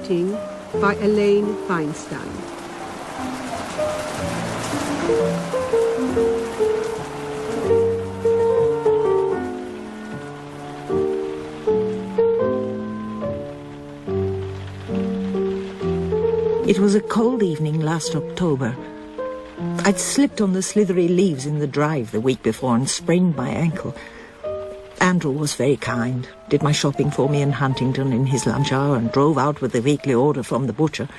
painting by Elaine Feinstein. It was a cold evening last October. I'd slipped on the slithery leaves in the drive the week before and sprained my ankle. Andrew was very kind, did my shopping for me in Huntingdon in his lunch hour and drove out with the weekly order from the butcher.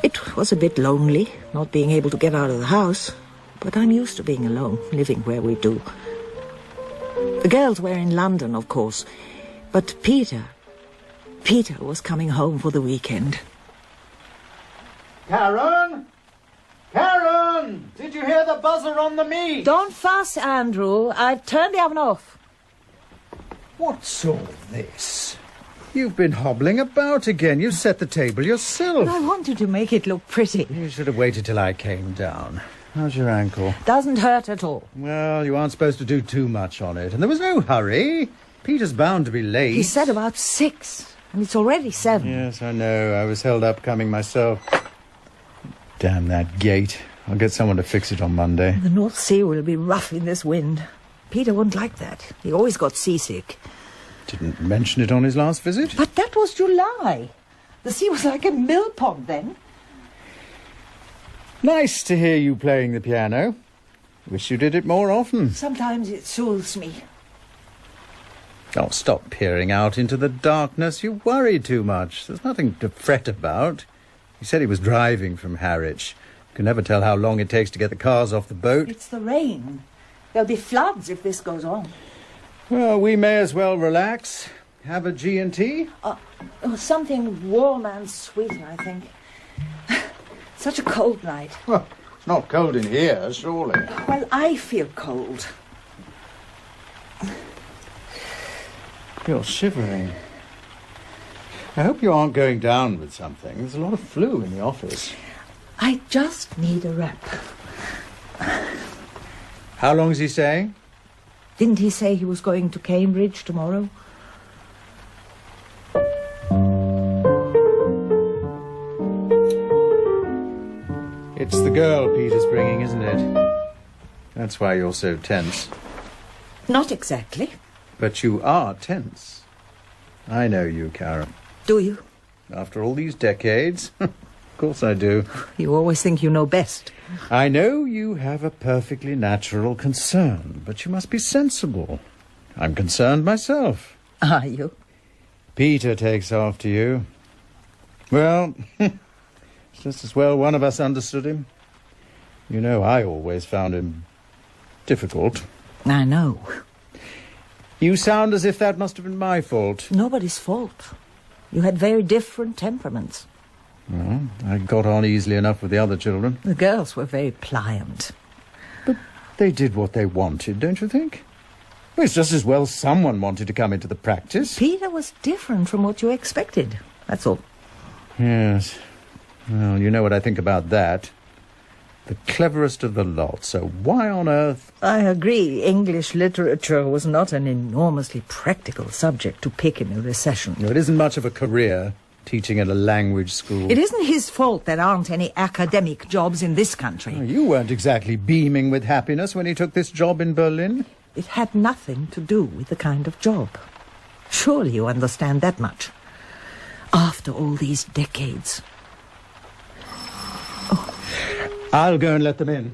It was a bit lonely, not being able to get out of the house, but I'm used to being alone, living where we do. The girls were in London, of course, but Peter was coming home for the weekend. Karen? Karen! Did you hear the buzzer on the meat? Don't fuss, Andrew. I've turned the oven off. What's all this? You've been hobbling about again. You set the table yourself. I wanted to make it look pretty. You should have waited till I came down. How's your ankle? Doesn't hurt at all. Well, you aren't supposed to do too much on it. And there was no hurry. Peter's bound to be late. He said about 6, and it's already 7. Yes, I know. I was held up coming myself. Damn that gate. I'll get someone to fix it on Monday. The North Sea will be rough in this wind. Peter wouldn't like that. He always got seasick. Didn't mention it on his last visit. But that was July. The sea was like a mill pond then. Nice to hear you playing the piano. Wish you did it more often. Sometimes it soothes me. Oh, stop peering out into the darkness. You worry too much. There's nothing to fret about. He said he was driving from Harwich. You can never tell how long it takes to get the cars off the boat. It's the rain. There'll be floods if this goes on. Well, we may as well relax. Have a G&T? Something warm and sweet, I think. Such a cold night. Well, it's not cold in here, surely. Well, I feel cold. You're shivering. I hope you aren't going down with something. There's a lot of flu in the office. I just need a wrap. How long is he staying? Didn't he say he was going to Cambridge tomorrow? It's the girl Peter's bringing, isn't it? That's why you're so tense. Not exactly. But you are tense. I know you, Karen. Do you? After all these decades? Of course I do. You always think you know best. I know you have a perfectly natural concern, but you must be sensible. I'm concerned myself. Are you? Peter takes after you. Well, it's just as well one of us understood him. You know, I always found him difficult. I know. You sound as if that must have been my fault. Nobody's fault. You had very different temperaments. Well, I got on easily enough with the other children. The girls were very pliant. But they did what they wanted, don't you think? Well, it's just as well someone wanted to come into the practice. Peter was different from what you expected. That's all. Yes. Well, you know what I think about that. The cleverest of the lot, so why on earth... I agree. English literature was not an enormously practical subject to pick in a recession. No, it isn't much of a career, teaching at a language school. It isn't his fault there aren't any academic jobs in this country. Oh, you weren't exactly beaming with happiness when he took this job in Berlin. It had nothing to do with the kind of job. Surely you understand that much. After all these decades... I'll go and let them in.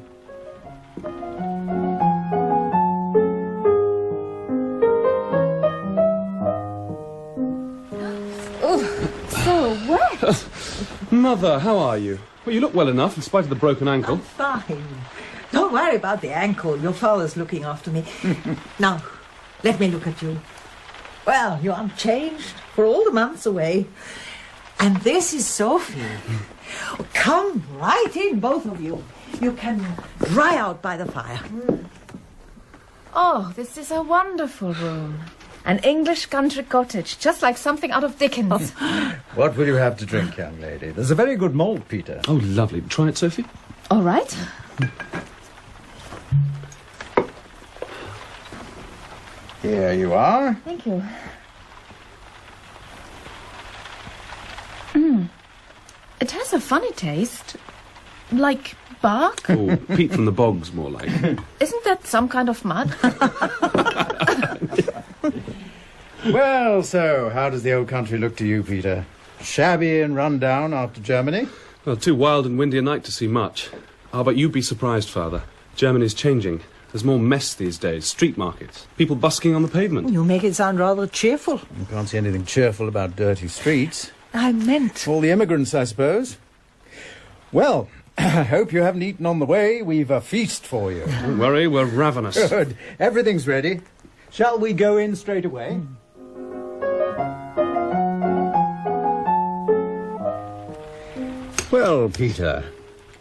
Oh, so wet. Mother, how are you? Well, you look well enough in spite of the broken ankle. I'm fine. Don't worry about the ankle. Your father's looking after me. Now, let me look at you. Well, you aren't changed for all the months away. And this is Sophie. Come right in, both of you. You can dry out by the fire. Oh, this is a wonderful room. An English country cottage, just like something out of Dickens. What will you have to drink, young lady? There's a very good malt, Peter. Oh, lovely. Try it, Sophie. All right. Here you are. Thank you. It has a funny taste. Like bark? Oh, peat from the bogs, more like. Isn't that some kind of mud? Well, so, how does the old country look to you, Peter? Shabby and run down after Germany? Well, too wild and windy a night to see much. Ah, but you'd be surprised, Father. Germany's changing. There's more mess these days. Street markets. People busking on the pavement. You make it sound rather cheerful. You can't see anything cheerful about dirty streets. I meant... All the immigrants, I suppose. Well, I hope you haven't eaten on the way. We've a feast for you. Don't worry, we're ravenous. Good. Everything's ready. Shall we go in straight away? Well, Peter,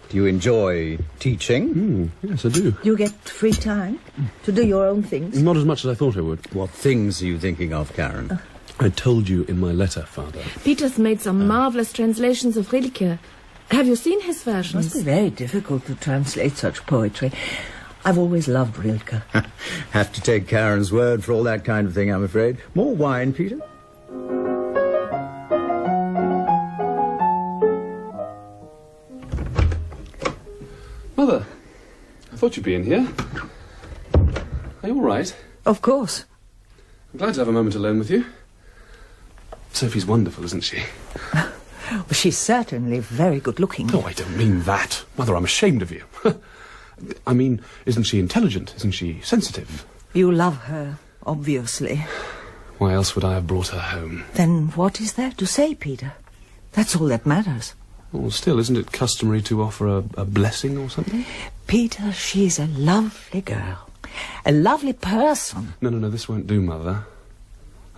do you enjoy teaching? Yes, I do. You get free time to do your own things? Not as much as I thought I would. What things are you thinking of, Karen? I told you in my letter, Father. Peter's made some marvellous translations of Rilke. Have you seen his It versions? must be very difficult to translate such poetry. I've always loved Rilke. Have to take Karen's word for all that kind of thing, I'm afraid. More wine, Peter? Mother, I thought you'd be in here. Are you all right? Of course. I'm glad to have a moment alone with you. Sophie's wonderful, isn't she? Well, she's certainly very good looking. No, I don't mean that. Mother, I'm ashamed of you. I mean, isn't she intelligent? Isn't she sensitive? You love her, obviously. Why else would I have brought her home? Then what is there to say, Peter? That's all that matters. Well, still, isn't it customary to offer a blessing or something? Peter, she's a lovely girl. A lovely person. No, this won't do, Mother.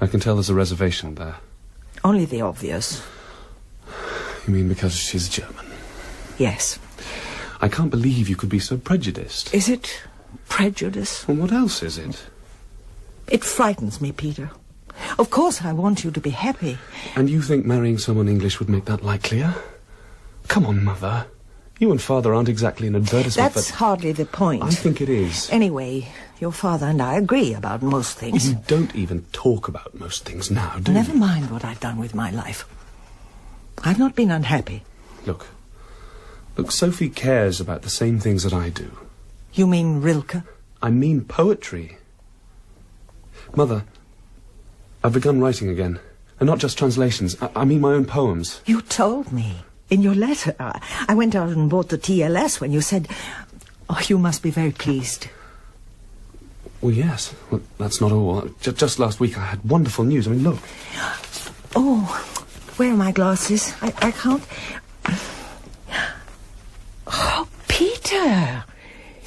I can tell there's a reservation there. Only the obvious. You mean because she's German? Yes. I can't believe you could be so prejudiced. Is it prejudice? Well, what else is it? It frightens me, Peter. Of course I want you to be happy. And you think marrying someone English would make that likelier? Come on, Mother. You and Father aren't exactly an advertisement That's hardly the point. I think it is. Anyway, your father and I agree about most things. You don't even talk about most things now, do Never you? mind what I've done with my life. I've not been unhappy. Look, Sophie cares about the same things that I do. You mean Rilke? I mean poetry. Mother, I've begun writing again. And not just translations. I mean my own poems. You told me. In your letter, I went out and bought the TLS when you said... Oh, you must be very pleased. Well, yes. Well, that's not all. Just last week I had wonderful news. I mean, look. Oh, where are my glasses? I can't... Oh, Peter!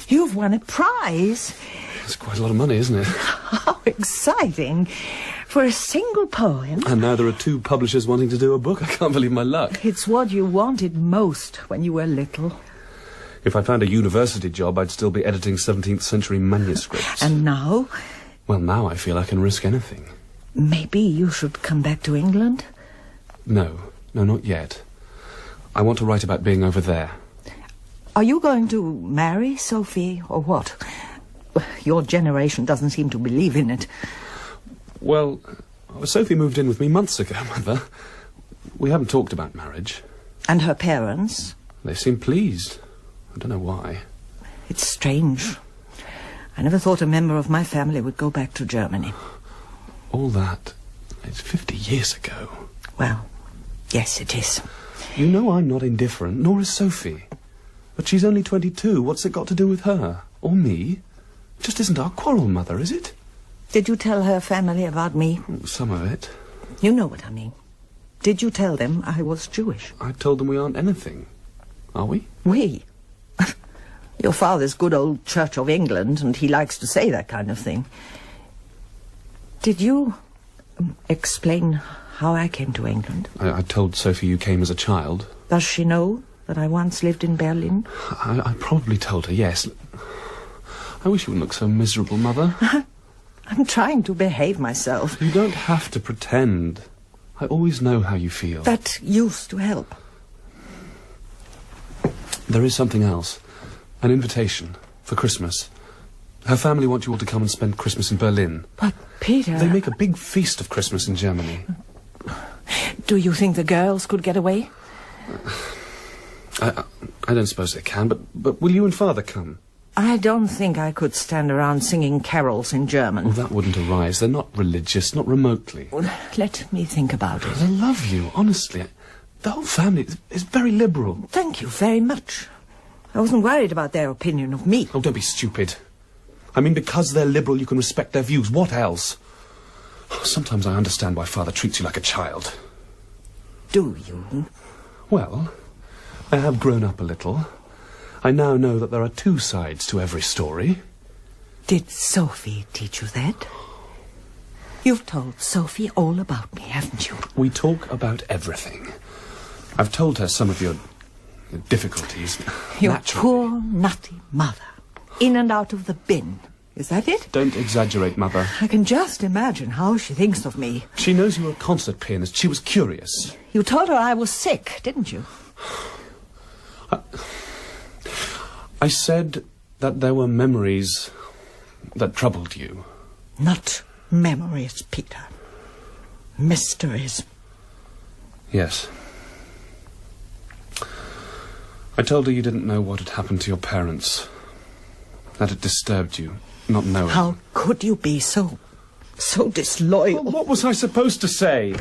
You've won a prize. It's quite a lot of money, isn't it? How exciting. For a single poem. And now there are 2 publishers wanting to do a book. I can't believe my luck. It's what you wanted most when you were little. If I found a university job, I'd still be editing 17th century manuscripts. And now? Well, now I feel I can risk anything. Maybe you should come back to England? No, not yet. I want to write about being over there. Are you going to marry Sophie, or what? Your generation doesn't seem to believe in it. Well, Sophie moved in with me months ago, Mother. We haven't talked about marriage. And her parents? They seem pleased. I don't know why. It's strange. I never thought a member of my family would go back to Germany. All that, it's 50 years ago. Well, yes, it is. You know I'm not indifferent, nor is Sophie. But she's only 22. What's it got to do with her? Or me? It just isn't our quarrel, Mother, is it? Did you tell her family about me? Some of it. You know what I mean. Did you tell them I was Jewish? I told them we aren't anything. Are we? We? Your father's good old Church of England, and he likes to say that kind of thing. Did you explain how I came to England? I told Sophie you came as a child. Does she know that I once lived in Berlin? I probably told her, yes. I wish you wouldn't look so miserable, Mother. I'm trying to behave myself. You don't have to pretend. I always know how you feel. That used to help. There is something else. An invitation for Christmas. Her family want you all to come and spend Christmas in Berlin. But, Peter... They make a big feast of Christmas in Germany. Do you think the girls could get away? I don't suppose they can, but will you and Father come? I don't think I could stand around singing carols in German. Well, that wouldn't arise. They're not religious, not remotely. Well, let me think about it. I love you, honestly. The whole family is very liberal. Thank you very much. I wasn't worried about their opinion of me. Oh, don't be stupid. I mean, because they're liberal, you can respect their views. What else? Sometimes I understand why Father treats you like a child. Do you? Well, I have grown up a little. I now know that there are two sides to every story. Did Sophie teach you that? You've told Sophie all about me, haven't you? We talk about everything. I've told her some of your difficulties. Your naturally. poor, nutty mother. In and out of the bin. Is that it? Don't exaggerate, Mother. I can just imagine how she thinks of me. She knows you're a concert pianist. She was curious. You told her I was sick, didn't you? I said that there were memories that troubled you. Not memories, Peter. Mysteries. Yes. I told her you didn't know what had happened to your parents. That it disturbed you, not knowing. How could you be so disloyal? Well, what was I supposed to say?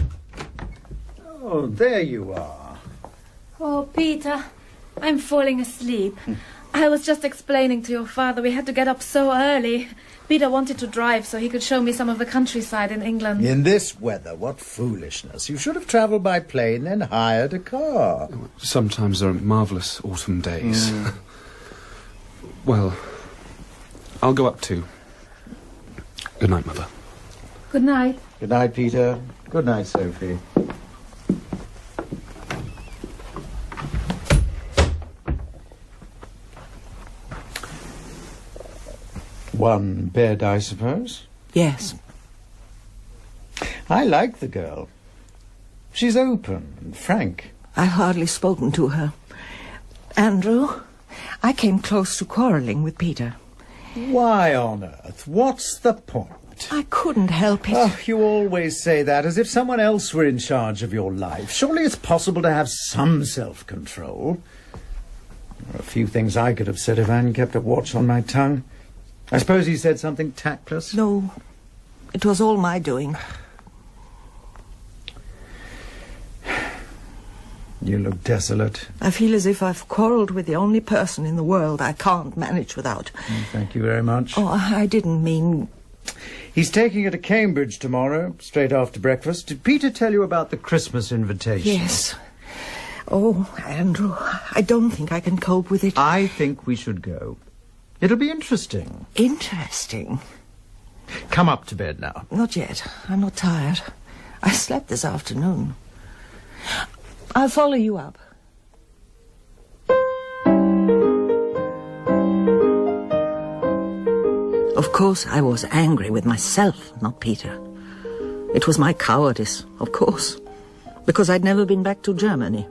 Oh, there you are. Oh, Peter, I'm falling asleep. I was just explaining to your father we had to get up so early. Peter wanted to drive so he could show me some of the countryside in England. In this weather, what foolishness. You should have travelled by plane, then hired a car. Sometimes there are marvellous autumn days. Well, I'll go up too. Good night, Mother. Good night. Good night, Peter. Good night, Sophie. One bed, I suppose? Yes. I like the girl. She's open and frank. I've hardly spoken to her. Andrew, I came close to quarrelling with Peter. Why on earth? What's the point? I couldn't help it. Oh, you always say that as if someone else were in charge of your life. Surely it's possible to have some self-control. There are a few things I could have said if I hadn't kept a watch on my tongue. I suppose he said something tactless? No, it was all my doing. You look desolate. I feel as if I've quarrelled with the only person in the world I can't manage without. Thank you very much. Oh, I didn't mean... He's taking her to Cambridge tomorrow, straight after breakfast. Did Peter tell you about the Christmas invitation? Yes. Oh, Andrew, I don't think I can cope with it. I think we should go. It'll be interesting. Interesting? Come up to bed now. Not yet. I'm not tired. I slept this afternoon. I'll follow you up. Of course, I was angry with myself, not Peter. It was my cowardice, of course, because I'd never been back to Germany.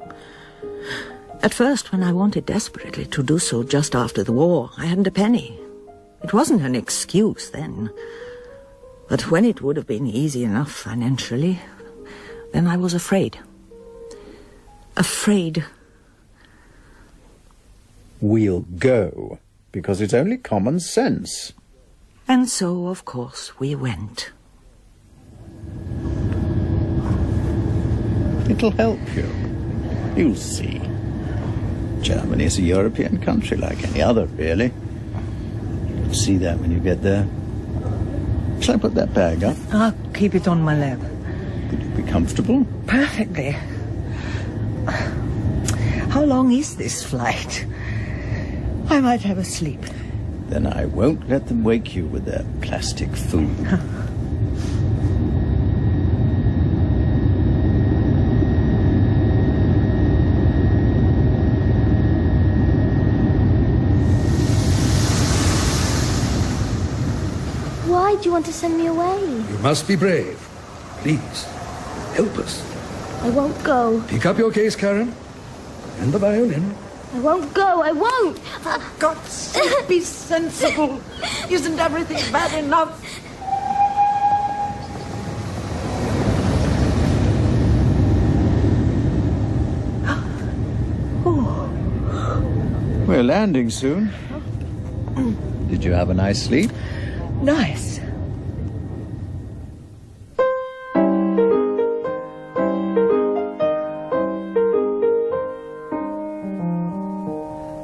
At first, when I wanted desperately to do so just after the war, I hadn't a penny. It wasn't an excuse then. But when it would have been easy enough financially, then I was afraid. Afraid. We'll go, because it's only common sense. And so, of course, we went. It'll help you. You'll see. Germany is a European country like any other, really. You'll see that when you get there. Shall I put that bag up? I'll keep it on my lap. Would you be comfortable? Perfectly. How long is this flight? I might have a sleep. Then I won't let them wake you with their plastic food. Why do you want to send me away? You must be brave. Please, help us. I won't go. Pick up your case, Karen. And the violin. I won't go. I won't. God's sake, be sensible. Isn't everything bad enough? We're landing soon. Did you have a nice sleep? Nice.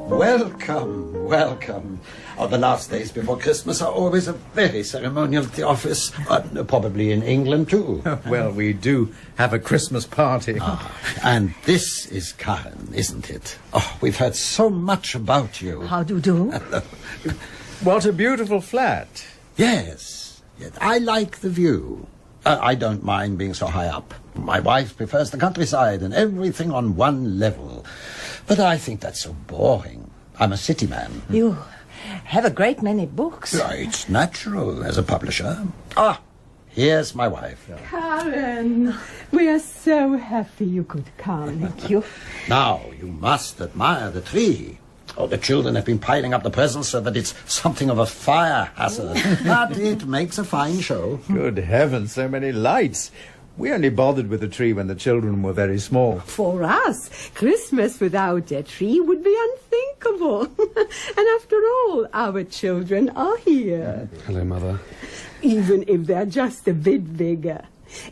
Welcome, welcome. Oh, the last days before Christmas are always a very ceremonial at the office. Probably in England, too. Well, we do have a Christmas party. And this is Karen, isn't it? Oh, we've heard so much about you. How do you do? What a beautiful flat. Yes, I like the view. I don't mind being so high up. My wife prefers the countryside and everything on one level. But I think that's so boring. I'm a city man. You have a great many books. It's natural as a publisher. Here's my wife. Karen, we are so happy you could come. Thank you. Now, you must admire the tree. Oh, the children have been piling up the presents so that it's something of a fire hazard. But it makes a fine show. Good heavens, so many lights. We only bothered with the tree when the children were very small. For us, Christmas without a tree would be unthinkable. And after all, our children are here. Hello, Mother. Even if they're just a bit bigger.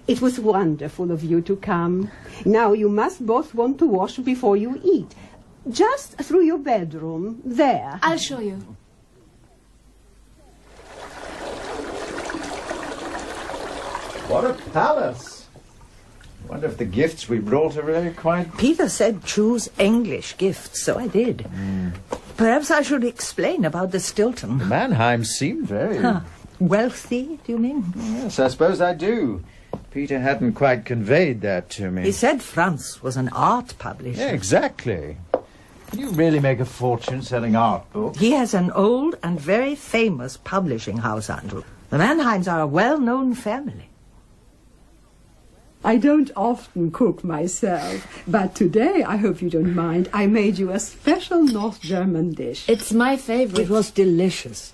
It was wonderful of you to come. Now you must both want to wash before you eat. Just through your bedroom, there. I'll show you. What a palace. I wonder if the gifts we brought are really quite... Peter said choose English gifts, so I did. Perhaps I should explain about the Stilton. The Mannheims seem very... Wealthy, do you mean? Yes, I suppose I do. Peter hadn't quite conveyed that to me. He said France was an art publisher. Yeah, exactly. You really make a fortune selling art books. He has an old and very famous publishing house, Andrew. The Mannheims are a well-known family. I don't often cook myself, but today, I hope you don't mind, I made you a special North German dish. It's my favorite. It was delicious.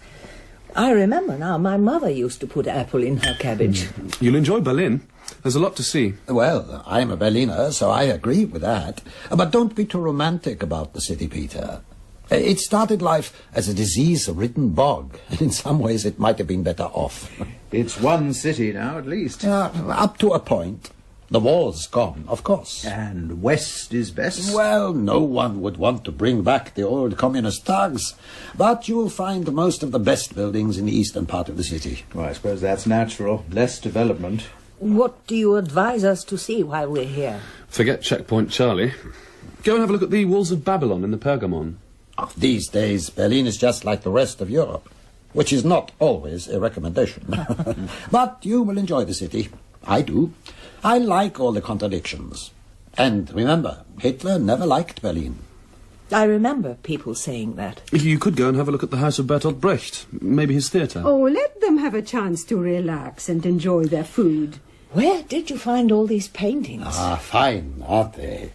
I remember now, my mother used to put apple in her cabbage. You'll enjoy Berlin. There's a lot to see. Well, I'm a Berliner, so I agree with that. But don't be too romantic about the city, Peter. It started life as a disease-ridden bog. In some ways, it might have been better off. It's one city now, at least. Up to a point. The war's gone, of course. And West is best. Well, no one would want to bring back the old communist thugs. But you'll find most of the best buildings in the eastern part of the city. Well, I suppose that's natural. Less development. What do you advise us to see while we're here? Forget Checkpoint Charlie. Go and have a look at the walls of Babylon in the Pergamon. These days, Berlin is just like the rest of Europe, which is not always a recommendation. But you will enjoy the city. I do. I like all the contradictions. And remember, Hitler never liked Berlin. I remember people saying that. You could go and have a look at the house of Bertolt Brecht, maybe his theatre. Oh, let them have a chance to relax and enjoy their food. Where did you find all these paintings? Fine, aren't they?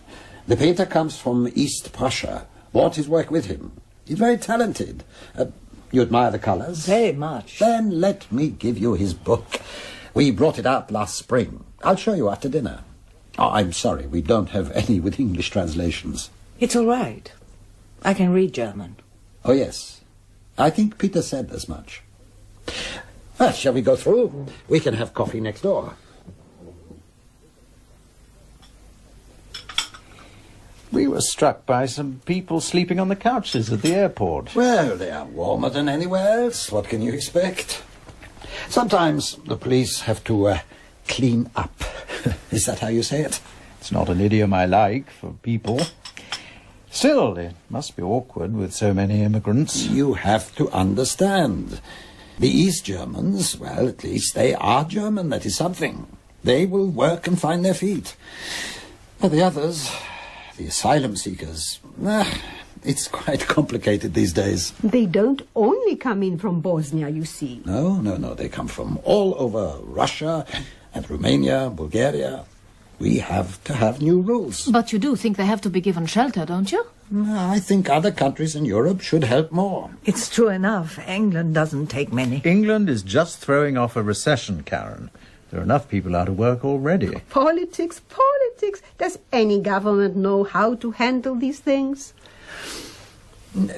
The painter comes from East Prussia. Brought his work with him. He's very talented. You admire the colours? Very much. Then let me give you his book. We brought it out last spring. I'll show you after dinner. Oh, I'm sorry, we don't have any with English translations. It's all right. I can read German. Oh, yes. I think Peter said as much. Well, shall we go through? We can have coffee next door. We were struck by some people sleeping on the couches at the airport. Well, they are warmer than anywhere else. What can you expect? Sometimes the police have to clean up. Is that how you say it? It's not an idiom I like for people. Still, it must be awkward with so many immigrants. You have to understand. The East Germans, well, at least they are German, that is something. They will work and find their feet. But the others, the asylum seekers, it's quite complicated these days. They don't only come in from Bosnia, you see. No, they come from all over Russia and Romania, Bulgaria. We have to have new rules. But you do think they have to be given shelter, don't you? I think other countries in Europe should help more. It's true enough. England doesn't take many. England is just throwing off a recession, Karen. There are enough people out of work already. Politics. Does any government know how to handle these things?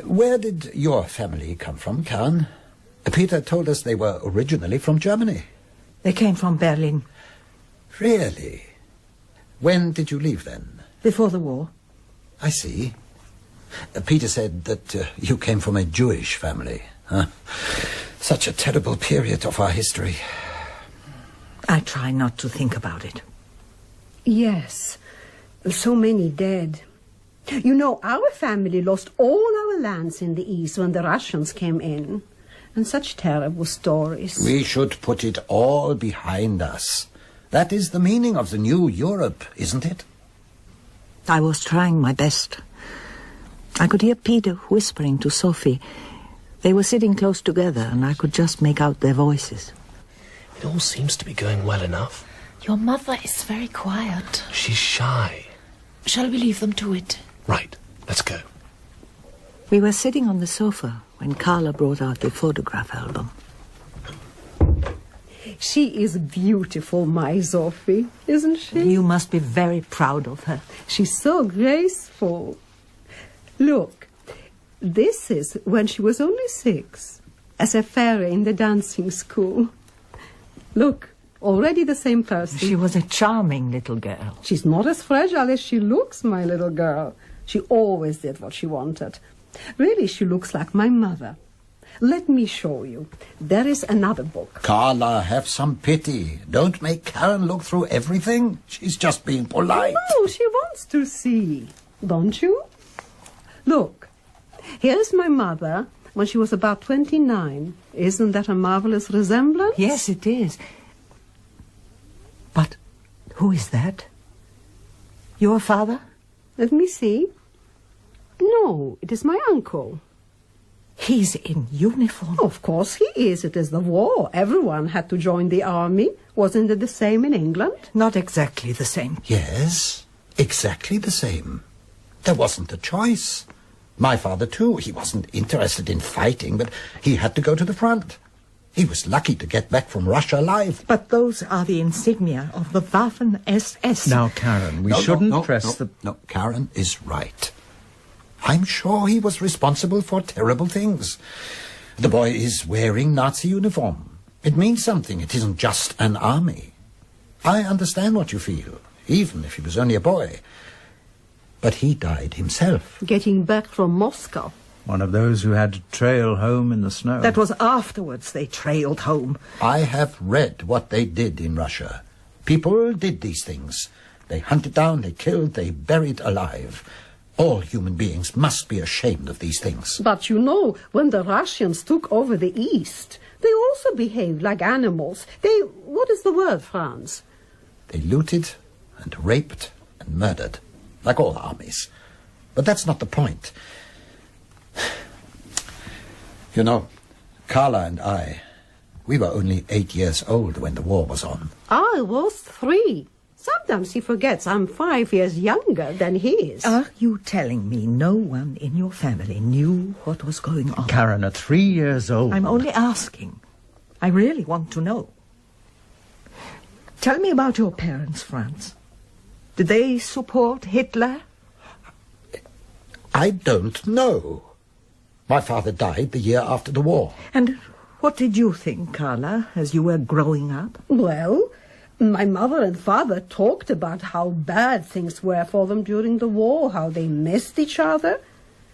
Where did your family come from, Karen? Peter told us they were originally from Germany. They came from Berlin. Really? When did you leave then? Before the war. I see. Peter said that you came from a Jewish family. Huh? Such a terrible period of our history. I try not to think about it. Yes, so many dead. You know, our family lost all our lands in the east when the Russians came in. And such terrible stories. We should put it all behind us. That is the meaning of the new Europe, isn't it? I was trying my best. I could hear Peter whispering to Sophie. They were sitting close together, and I could just make out their voices. It all seems to be going well enough. Your mother is very quiet. She's shy. Shall we leave them to it? Right, let's go. We were sitting on the sofa when Carla brought out the photograph album. She is beautiful, my Sophie, isn't she? You must be very proud of her. She's so graceful. Look, this is when she was only 6, as a fairy in the dancing school. Look, already the same person. She was a charming little girl. She's not as fragile as she looks, my little girl. She always did what she wanted. Really, she looks like my mother. Let me show you. There is another book. Carla, have some pity. Don't make Karen look through everything. She's just being polite. No, she wants to see. Don't you? Look, here's my mother when she was about 29. Isn't that a marvelous resemblance? Yes, it is. But who is that? Your father? Let me see. No, it is my uncle. He's in uniform. Of course he is. It is the war. Everyone had to join the army. Wasn't it the same in England? Not exactly the same. Yes, exactly the same. There wasn't a choice. My father, too, he wasn't interested in fighting, but he had to go to the front. He was lucky to get back from Russia alive. But those are the insignia of the Waffen-SS. Now, Karen, we shouldn't press the... No, Karen is right. I'm sure he was responsible for terrible things. The boy is wearing Nazi uniform. It means something. It isn't just an army. I understand what you feel, even if he was only a boy. But he died himself. Getting back from Moscow. One of those who had to trail home in the snow. That was afterwards they trailed home. I have read what they did in Russia. People did these things. They hunted down, they killed, they buried alive. All human beings must be ashamed of these things. But you know, when the Russians took over the East, they also behaved like animals. What is the word, Franz? They looted and raped and murdered, like all armies. But that's not the point. You know, Carla and I, we were only 8 years old when the war was on. I was 3. Sometimes he forgets I'm 5 years younger than he is. Are you telling me no one in your family knew what was going on? Karen, at 3 years old. I'm only asking. I really want to know. Tell me about your parents, Franz. Did they support Hitler? I don't know. My father died the year after the war. And what did you think, Carla, as you were growing up? Well, my mother and father talked about how bad things were for them during the war, how they missed each other.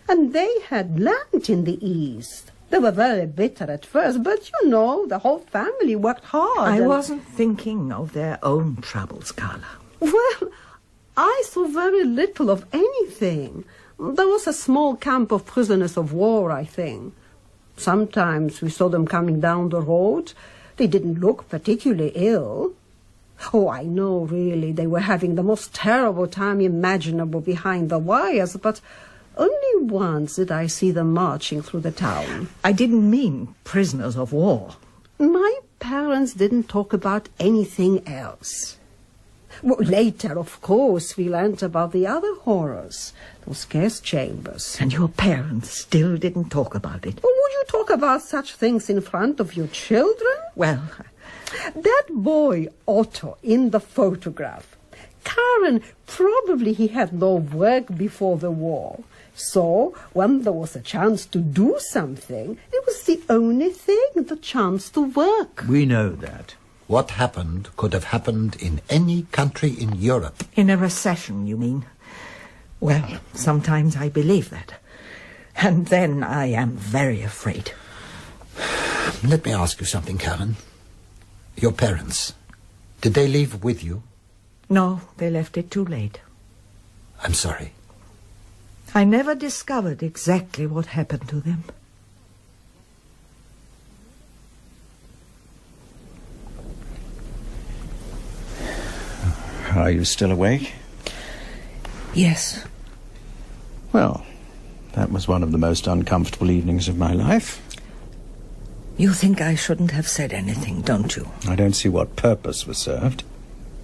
And they had land in the East. They were very bitter at first, but you know, the whole family worked hard. I wasn't thinking of their own troubles, Carla. Well, I saw very little of anything. There was a small camp of prisoners of war, I think. Sometimes we saw them coming down the road. They didn't look particularly ill. Oh, I know, really, they were having the most terrible time imaginable behind the wires, but only once did I see them marching through the town. I didn't mean prisoners of war. My parents didn't talk about anything else. Well, later, of course, we learned about the other horrors, those gas chambers. And your parents still didn't talk about it? Well, would you talk about such things in front of your children? Well, that boy, Otto, in the photograph, Karen, probably he had no work before the war. So, when there was a chance to do something, it was the only thing, the chance to work. We know that. What happened could have happened in any country in Europe. In a recession, you mean? Well, sometimes I believe that. And then I am very afraid. Let me ask you something, Karen. Your parents, did they leave with you? No, they left it too late. I'm sorry. I never discovered exactly what happened to them. Are you still awake? Yes. Well, that was one of the most uncomfortable evenings of my life. You think I shouldn't have said anything, don't you? I don't see what purpose was served.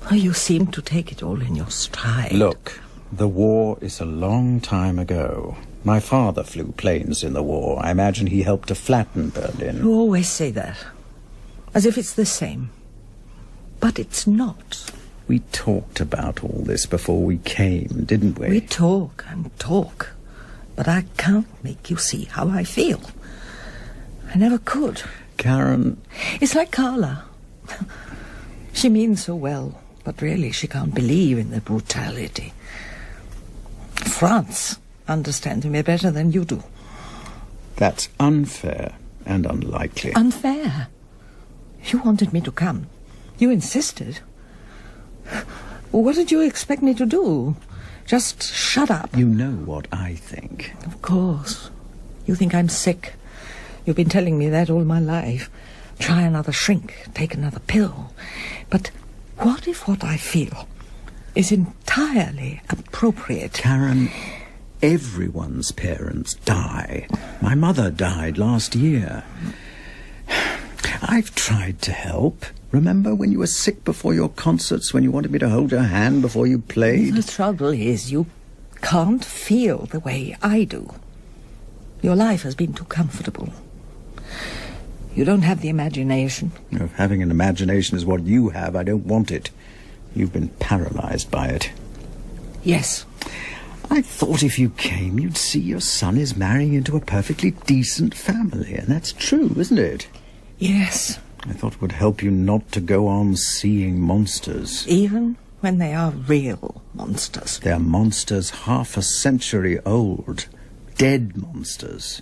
Oh, you seem to take it all in your stride. Look, the war is a long time ago. My father flew planes in the war. I imagine he helped to flatten Berlin. You always say that, as if it's the same. But it's not. We talked about all this before we came, didn't we? We talk and talk, but I can't make you see how I feel. I never could. Karen... It's like Carla. She means so well, but really she can't believe in the brutality. France understands me better than you do. That's unfair and unlikely. Unfair? You wanted me to come. You insisted. What did you expect me to do? Just shut up? You know what I think. Of course. You think I'm sick. You've been telling me that all my life. Try another shrink, take another pill. But what if what I feel is entirely appropriate? Karen, everyone's parents die. My mother died last year. I've tried to help. Remember when you were sick before your concerts, when you wanted me to hold your hand before you played? The trouble is you can't feel the way I do. Your life has been too comfortable. You don't have the imagination. No, having an imagination is what you have. I don't want it. You've been paralyzed by it. Yes. I thought if you came, you'd see your son is marrying into a perfectly decent family. And that's true, isn't it? Yes. I thought it would help you not to go on seeing monsters. Even when they are real monsters. They're monsters half a century old. Dead monsters.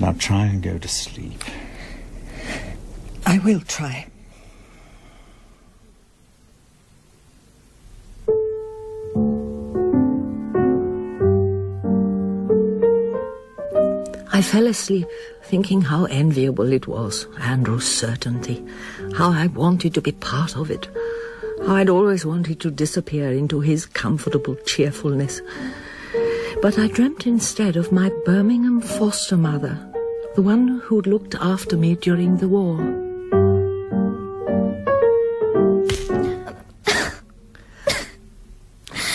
Now try and go to sleep. I will try. I fell asleep thinking how enviable it was, Andrew's certainty, how I wanted to be part of it, how I'd always wanted to disappear into his comfortable cheerfulness. But I dreamt instead of my Birmingham foster mother, the one who'd looked after me during the war.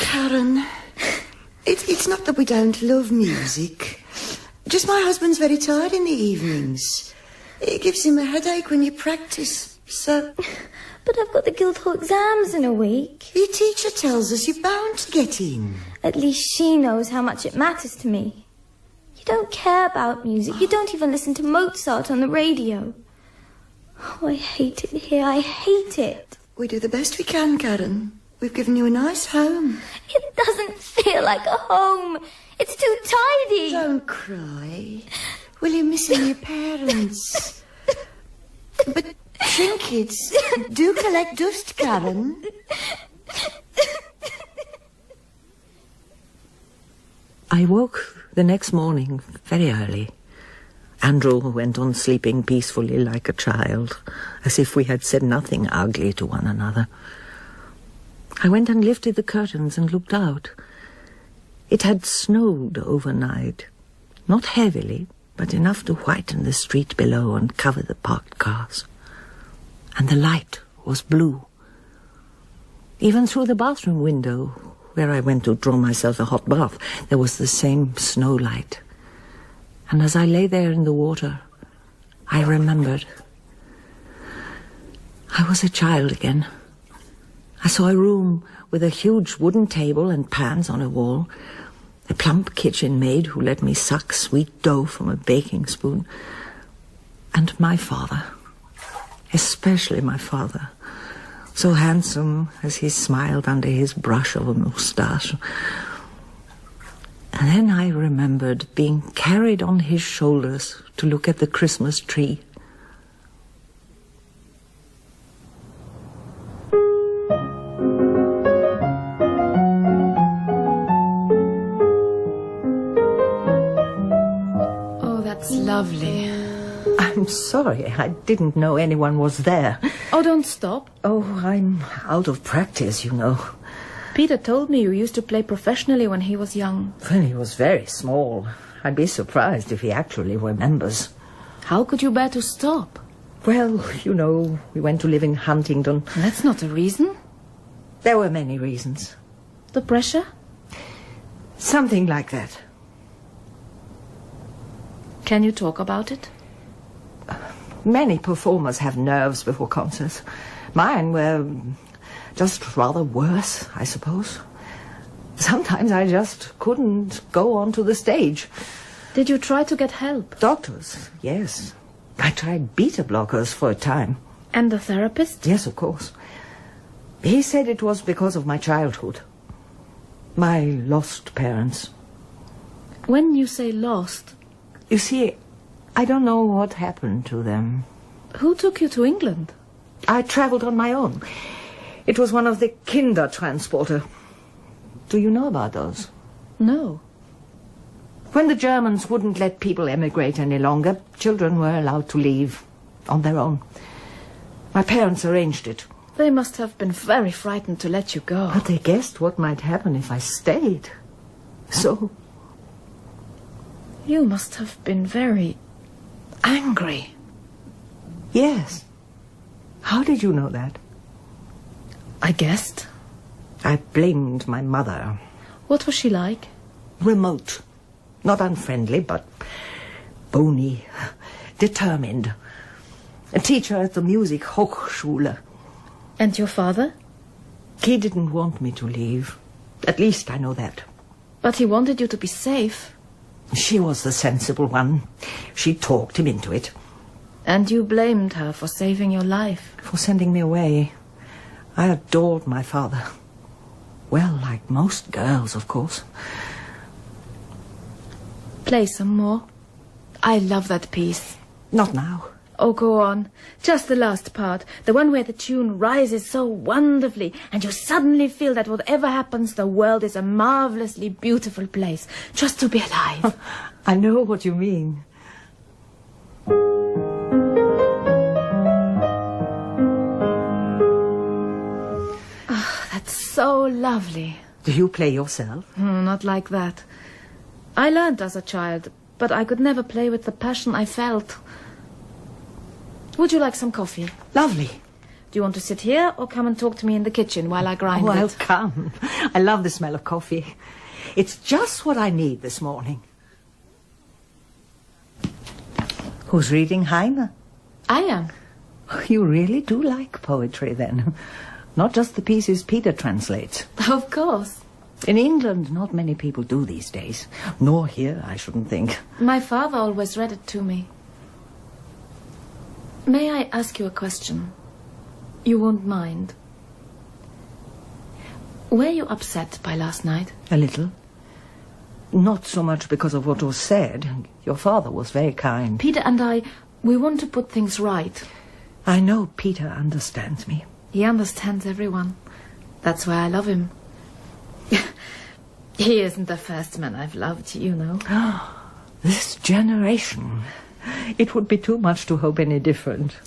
Karen, it's not that we don't love music. Just my husband's very tired in the evenings. It gives him a headache when you practice, so... But I've got the Guildhall exams in a week. Your teacher tells us you're bound to get in. At least she knows how much it matters to me. You don't care about music. You don't even listen to Mozart on the radio. Oh, I hate it here. I hate it. We do the best we can, Karen. We've given you a nice home. It doesn't feel like a home. It's too tidy. Don't cry. Will you missing your parents? But trinkets do collect dust, Karen. I woke the next morning very early. Andrew went on sleeping peacefully like a child, as if we had said nothing ugly to one another. I went and lifted the curtains and looked out. It had snowed overnight, not heavily, but enough to whiten the street below and cover the parked cars. And the light was blue. Even through the bathroom window, where I went to draw myself a hot bath, there was the same snow light. And as I lay there in the water, I remembered. I was a child again. I saw a room with with a huge wooden table and pans on a wall, a plump kitchen maid who let me suck sweet dough from a baking spoon, and my father, especially my father, so handsome as he smiled under his brush of a moustache. And then I remembered being carried on his shoulders to look at the Christmas tree. Oh, that's lovely. I'm sorry, I didn't know anyone was there. Oh, don't stop. Oh, I'm out of practice, you know. Peter told me you used to play professionally when he was young. When he was very small. I'd be surprised if he actually remembers. How could you bear to stop? Well, you know, we went to live in Huntingdon. That's not a reason. There were many reasons. The pressure? Something like that. Can you talk about it? Many performers have nerves before concerts. Mine were just rather worse, I suppose. Sometimes I just couldn't go onto the stage. Did you try to get help? Doctors, yes. I tried beta blockers for a time. And the therapist? Yes, of course. He said it was because of my childhood. My lost parents. When you say lost... You see, I don't know what happened to them. Who took you to England? I travelled on my own. It was one of the Kindertransporter. Do you know about those? No. When the Germans wouldn't let people emigrate any longer, children were allowed to leave on their own. My parents arranged it. They must have been very frightened to let you go. But they guessed what might happen if I stayed. So... You must have been very angry. Yes. How did you know that? I guessed. I blamed my mother. What was she like? Remote. Not unfriendly, but bony, determined. A teacher at the Music Hochschule. And your father? He didn't want me to leave. At least I know that. But he wanted you to be safe. She was the sensible one. She talked him into it. And you blamed her for saving your life? For sending me away. I adored my father. Well, like most girls, of course. Play some more. I love that piece. Not now. Oh, go on. Just the last part. The one where the tune rises so wonderfully and you suddenly feel that whatever happens, the world is a marvelously beautiful place. Just to be alive. I know what you mean. Oh, that's so lovely. Do you play yourself? Not like that. I learned as a child, but I could never play with the passion I felt. Would you like some coffee? Lovely. Do you want to sit here or come and talk to me in the kitchen while I grind it? I'll come. I love the smell of coffee. It's just what I need this morning. Who's reading Heine? I am. You really do like poetry, then. Not just the pieces Peter translates. Of course. In England, not many people do these days. Nor here, I shouldn't think. My father always read it to me. May I ask you a question? You won't mind. Were you upset by last night? A little. Not so much because of what was said. Your father was very kind. Peter and I, we want to put things right. I know Peter understands me. He understands everyone. That's why I love him. He isn't the first man I've loved, you know. This generation. It would be too much to hope any different.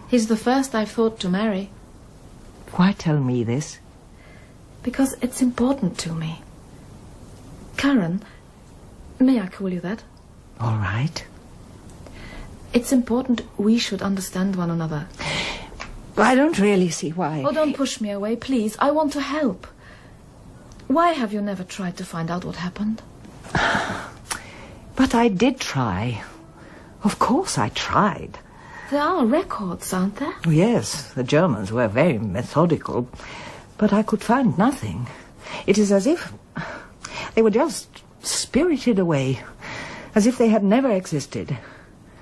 He's the first I've thought to marry. Why tell me this? Because it's important to me. Karen, may I call you that? All right. It's important we should understand one another. I don't really see why. Oh, don't push me away, please. I want to help. Why have you never tried to find out what happened? But I did try. Of course I tried. There are records, aren't there? Yes, the Germans were very methodical. But I could find nothing. It is as if they were just spirited away, as if they had never existed.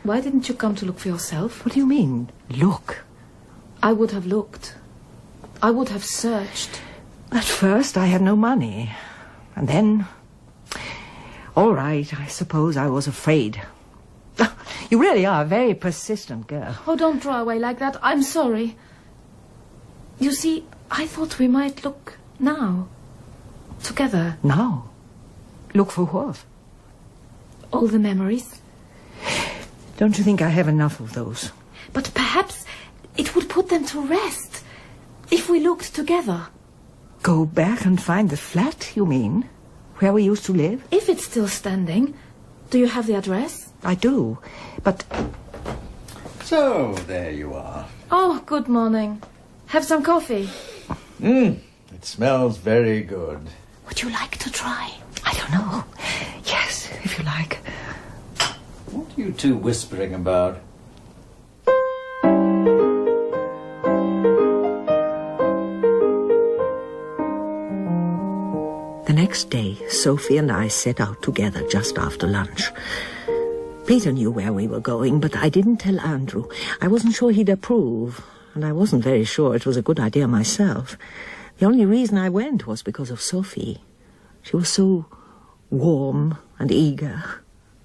Why didn't you come to look for yourself? What do you mean, look? I would have looked. I would have searched. At first I had no money. And then... All right, I suppose I was afraid. You really are a very persistent girl. Oh, don't draw away like that. I'm sorry. You see, I thought we might look now. Together. Now? Look for what? All the memories. Don't you think I have enough of those? But perhaps it would put them to rest if we looked together. Go back and find the flat, you mean? Where we used to live? If it's still standing. Do you have the address? I do, but... So, there you are. Oh, good morning. Have some coffee. It smells very good. Would you like to try? I don't know. Yes, if you like. What are you two whispering about? The next day, Sophie and I set out together just after lunch. Peter knew where we were going, but I didn't tell Andrew. I wasn't sure he'd approve, and I wasn't very sure it was a good idea myself. The only reason I went was because of Sophie. She was so warm and eager,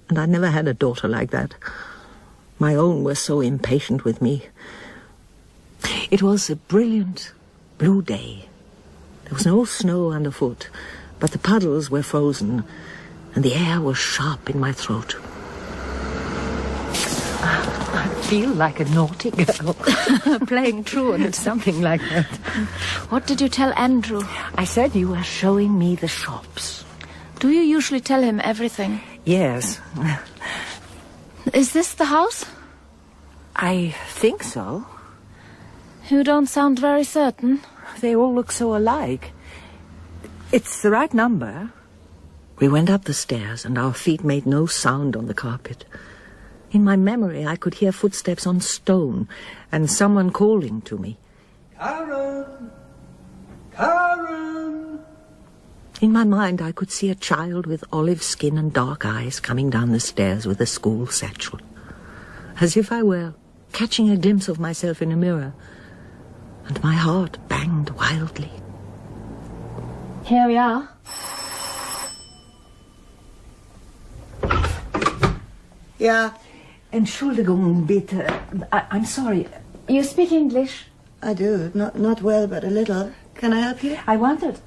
and I never had a daughter like that. My own were so impatient with me. It was a brilliant blue day. There was no snow underfoot, but the puddles were frozen, and the air was sharp in my throat. I feel like a naughty girl, playing truant or something like that. What did you tell Andrew? I said you were showing me the shops. Do you usually tell him everything? Yes. Is this the house? I think so. You don't sound very certain. They all look so alike. It's the right number. We went up the stairs, and our feet made no sound on the carpet. In my memory, I could hear footsteps on stone, and someone calling to me. Karen! Karen! In my mind, I could see a child with olive skin and dark eyes coming down the stairs with a school satchel. As if I were catching a glimpse of myself in a mirror, and my heart banged wildly. Here we are. Yeah, Entschuldigung, bitte. I'm sorry. You speak English? I do. Not well, but a little. Can I help you? I wondered...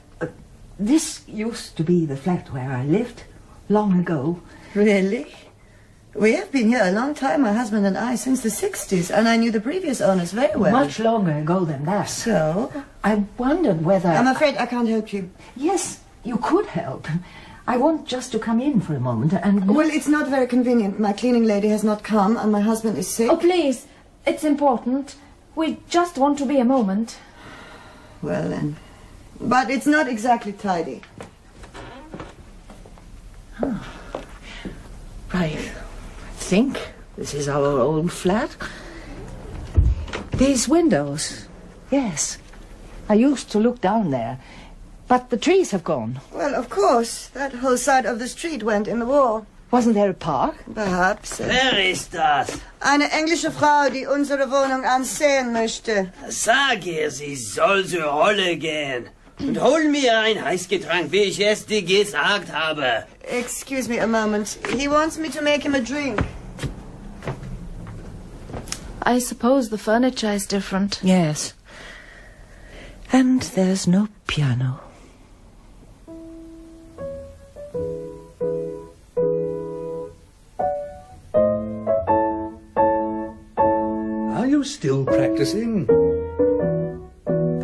this used to be the flat where I lived long ago. Really? We have been here a long time, my husband and I, since the 60s, and I knew the previous owners very well. Much longer ago than that. So? I wondered whether... I'm afraid I can't help you. Yes, you could help. I want just to come in for a moment and... Well, it's not very convenient. My cleaning lady has not come, and my husband is sick. Oh, please. It's important. We just want to be a moment. Well, then. But it's not exactly tidy. Oh. Right. I think this is our old flat. These windows. Yes. I used to look down there. But the trees have gone. Well, of course. That whole side of the street went in the war. Wasn't there a park? Perhaps. Wer ist das? Eine englische Frau, die unsere Wohnung ansehen möchte. Sag ihr, sie soll zur Rolle gehen. Und hol mir ein Heißgetränk, wie ich es dir gesagt habe. Excuse me a moment. He wants me to make him a drink. I suppose the furniture is different. Yes. And there's no piano. Are you still practicing?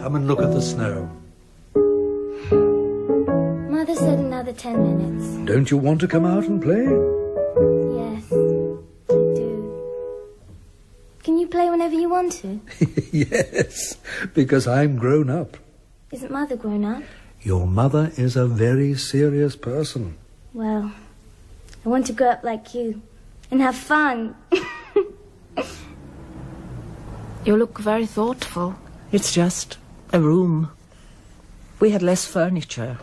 Come and look at the snow. Mother said another 10 minutes. Don't you want to come out and play? Yes, I do. Can you play whenever you want to? Yes, because I'm grown up. Isn't Mother grown up? Your mother is a very serious person. Well, I want to grow up like you and have fun. You look very thoughtful. It's just a room. We had less furniture.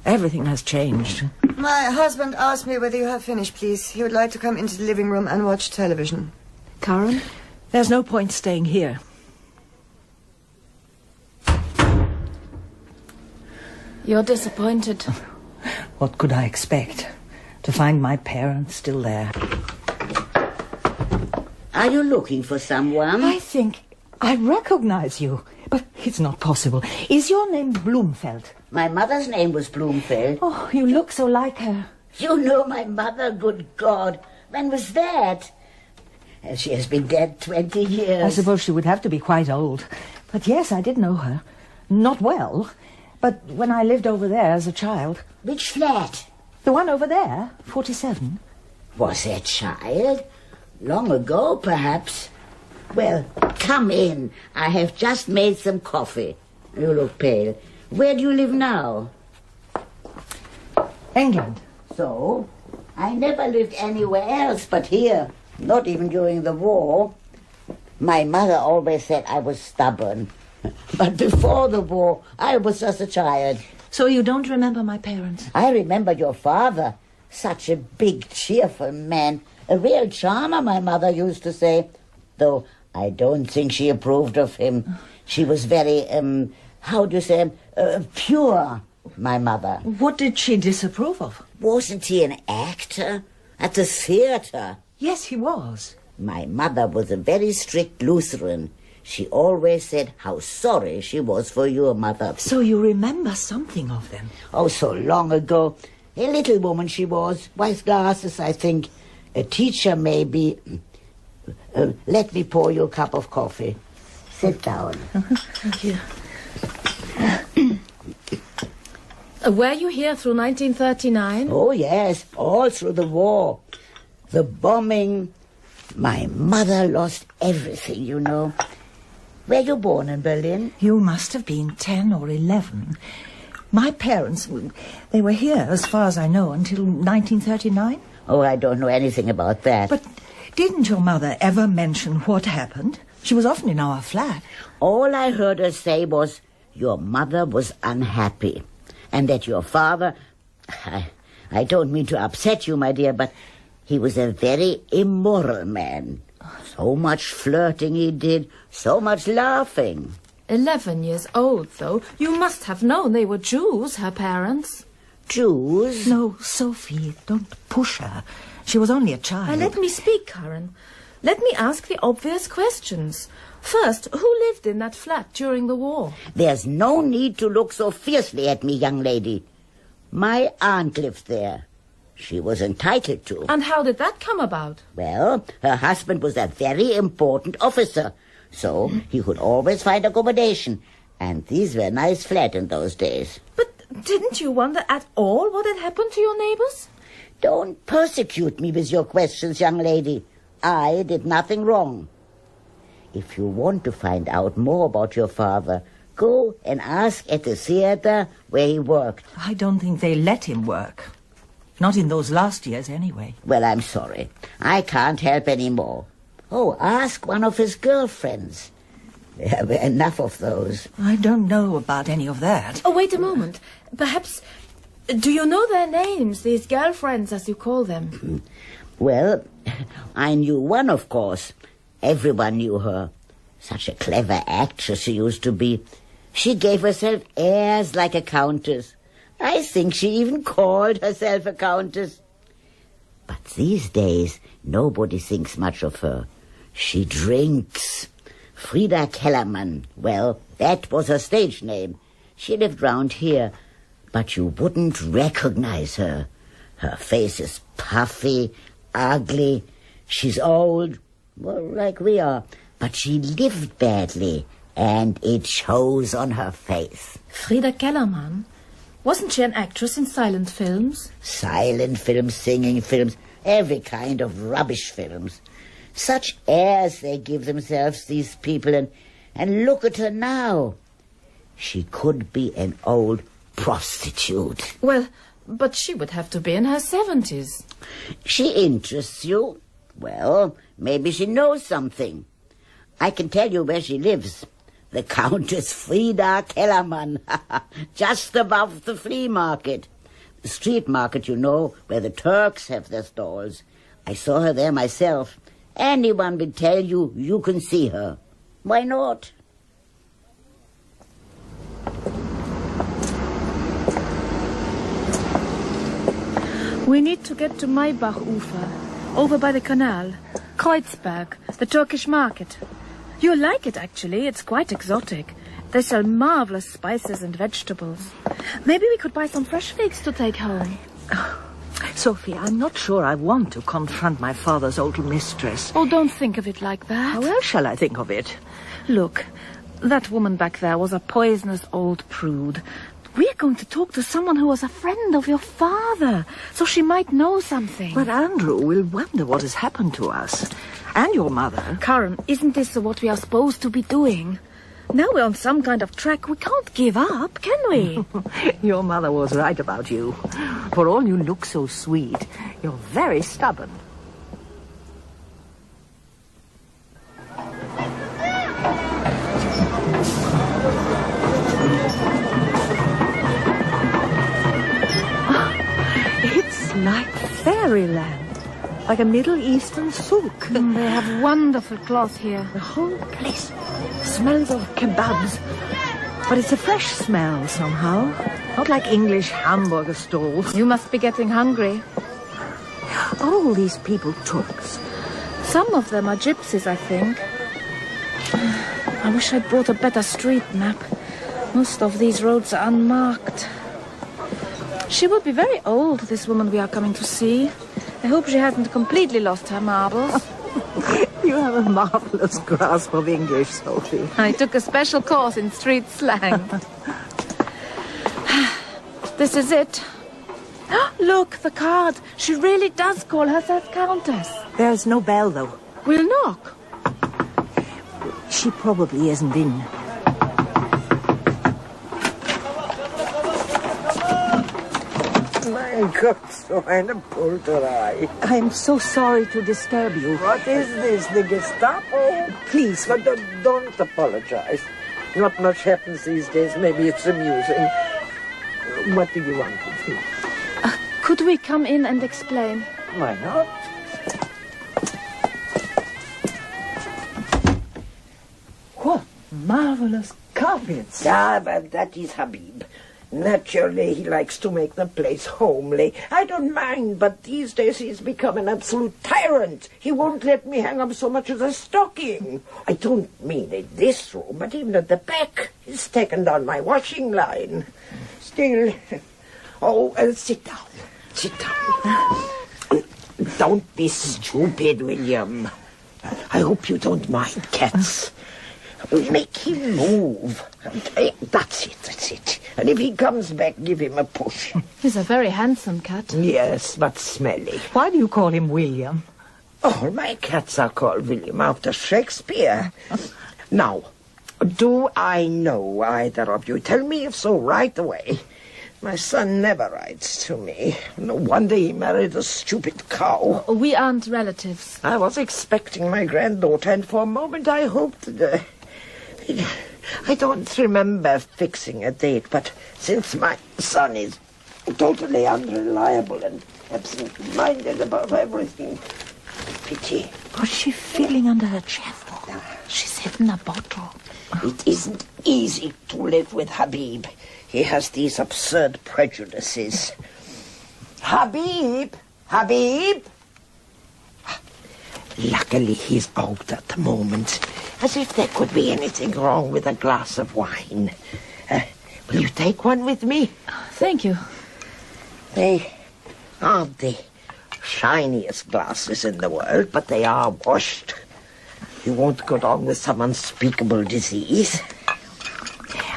Everything has changed. My husband asked me whether you have finished, please. He would like to come into the living room and watch television. Karen? There's no point staying here. You're disappointed. What could I expect? To find my parents still there. Are you looking for someone? I think I recognize you, but it's not possible. Is your name Bloomfeld? My mother's name was Bloomfeld. Oh, you look so like her. You know my mother, good God. When was that? She has been dead 20 years. I suppose she would have to be quite old. But yes, I did know her. Not well, but when I lived over there as a child. Which flat? The one over there, 47. Was that child? Long ago, perhaps. Well, come in. I have just made some coffee. You look pale. Where do you live now? England. So? I never lived anywhere else but here. Not even during the war. My mother always said I was stubborn. But before the war, I was just a child. So you don't remember my parents? I remember your father. Such a big, cheerful man. A real charmer, my mother used to say. Though I don't think she approved of him. She was very, pure, my mother. What did she disapprove of? Wasn't he an actor? At the theatre? Yes, he was. My mother was a very strict Lutheran. She always said how sorry she was for your mother. So you remember something of them? Oh, so long ago. A little woman she was. White glasses, I think. A teacher, maybe. Let me pour you a cup of coffee. Sit down. Thank you. Were you here through 1939? Oh, yes. All through the war. The bombing. My mother lost everything, you know. Were you born in Berlin? You must have been 10 or 11. My parents, they were here, as far as I know, until 1939. Oh, I don't know anything about that. But didn't your mother ever mention what happened? She was often in our flat. All I heard her say was, your mother was unhappy. And that your father... I don't mean to upset you, my dear, but he was a very immoral man. So much flirting he did, so much laughing. 11 years old, though. You must have known they were Jews, her parents. Jews? No, Sophie, don't push her. She was only a child. Let me speak, Karen. Let me ask the obvious questions. First, who lived in that flat during the war? There's no need to look so fiercely at me, young lady. My aunt lived there. She was entitled to. And how did that come about? Well, her husband was a very important officer, so he could always find accommodation. And these were nice flats in those days. But didn't you wonder at all what had happened to your neighbors? Don't persecute me with your questions, young lady. I did nothing wrong. If you want to find out more about your father, go and ask at the theatre where he worked. I don't think they let him work. Not in those last years, anyway. Well, I'm sorry. I can't help any more. Oh, ask one of his girlfriends. There have enough of those. I don't know about any of that. Oh, wait a moment. Perhaps... Do you know their names, these girlfriends, as you call them? Well, I knew one, of course. Everyone knew her. Such a clever actress she used to be. She gave herself airs like a countess. I think she even called herself a countess. But these days, nobody thinks much of her. She drinks. Frida Kellerman. Well, that was her stage name. She lived round here, but you wouldn't recognize her. Her face is puffy, ugly. She's old, well, like we are. But she lived badly, and it shows on her face. Frida Kellerman? Wasn't she an actress in silent films? Silent films, singing films, every kind of rubbish films. Such airs they give themselves, these people, and look at her now. She could be an old prostitute. Well, but she would have to be in her 70s. She interests you? Well, maybe she knows something. I can tell you where she lives. The Countess Frida Kellermann, just above the flea market. The street market, you know, where the Turks have their stalls. I saw her there myself. Anyone will tell you you can see her. Why not? We need to get to Maybachufer, over by the canal. Kreuzberg, the Turkish market. You'll like it, actually. It's quite exotic. They sell marvelous spices and vegetables. Maybe we could buy some fresh figs to take home. Sophie, I'm not sure I want to confront my father's old mistress. Oh, don't think of it like that. How else shall I think of it? Look, that woman back there was a poisonous old prude. We're going to talk to someone who was a friend of your father, so she might know something. But Andrew will wonder what has happened to us. And your mother. Karen, isn't this what we are supposed to be doing? Now we're on some kind of track. We can't give up, can we? Your mother was right about you. For all you look so sweet, you're very stubborn. It's like fairyland. Like a Middle Eastern souk. They have wonderful cloth here. The whole place smells of kebabs. But it's a fresh smell somehow. Not like English hamburger stalls. You must be getting hungry. Are all these people Turks? Some of them are gypsies, I think. I wish I'd brought a better street map. Most of these roads are unmarked. She will be very old, this woman we are coming to see. I hope she hasn't completely lost her marbles. You have a marvelous grasp of English, Sophie. I took a special course in street slang. This is it. Look, the card. She really does call herself Countess. There's no bell, though. We'll knock. She probably isn't in. Mein Gott, so eine Pulterei. I'm so sorry to disturb you. What is this, the Gestapo? Please. No, don't apologize. Not much happens these days. Maybe it's amusing. What do you want with me? Could we come in and explain? Why not? What marvelous carpets. Yeah, but that is Habib. Naturally, he likes to make the place homely. I don't mind, but these days he's become an absolute tyrant. He won't let me hang up so much as a stocking. I don't mean in this room, but even at the back. He's taken down my washing line. Still... Oh, sit down. Sit down. Don't be stupid, William. I hope you don't mind cats. Make him move. That's it. And if he comes back, give him a push. He's a very handsome cat. Yes, but smelly. Why do you call him William? All my cats are called William after Shakespeare. Now, do I know either of you? Tell me if so right away. My son never writes to me. No wonder he married a stupid cow. We aren't relatives. I was expecting my granddaughter, and for a moment I hoped that... I don't remember fixing a date, but since my son is totally unreliable and absent-minded about everything, pity. What's she feeling under her chapel? She's hidden a bottle. It isn't easy to live with Habib. He has these absurd prejudices. Habib! Luckily, he's out at the moment. As if there could be anything wrong with a glass of wine. Will you take one with me? Thank you. They aren't the shiniest glasses in the world, but they are washed. You won't go down with some unspeakable disease.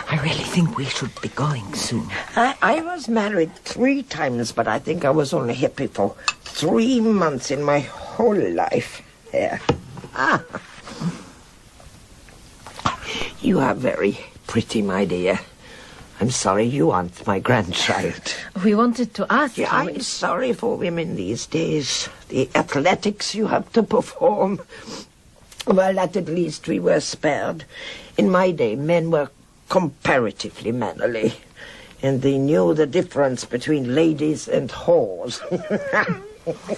I really think we should be going soon. I was married 3 times, but I think I was only happy for 3 months in my whole life. There. You are very pretty, my dear. I'm sorry you aren't my grandchild. We wanted to ask you. I'm sorry for women these days. The athletics you have to perform. Well, at least we were spared. In my day, men were comparatively mannerly, and they knew the difference between ladies and whores.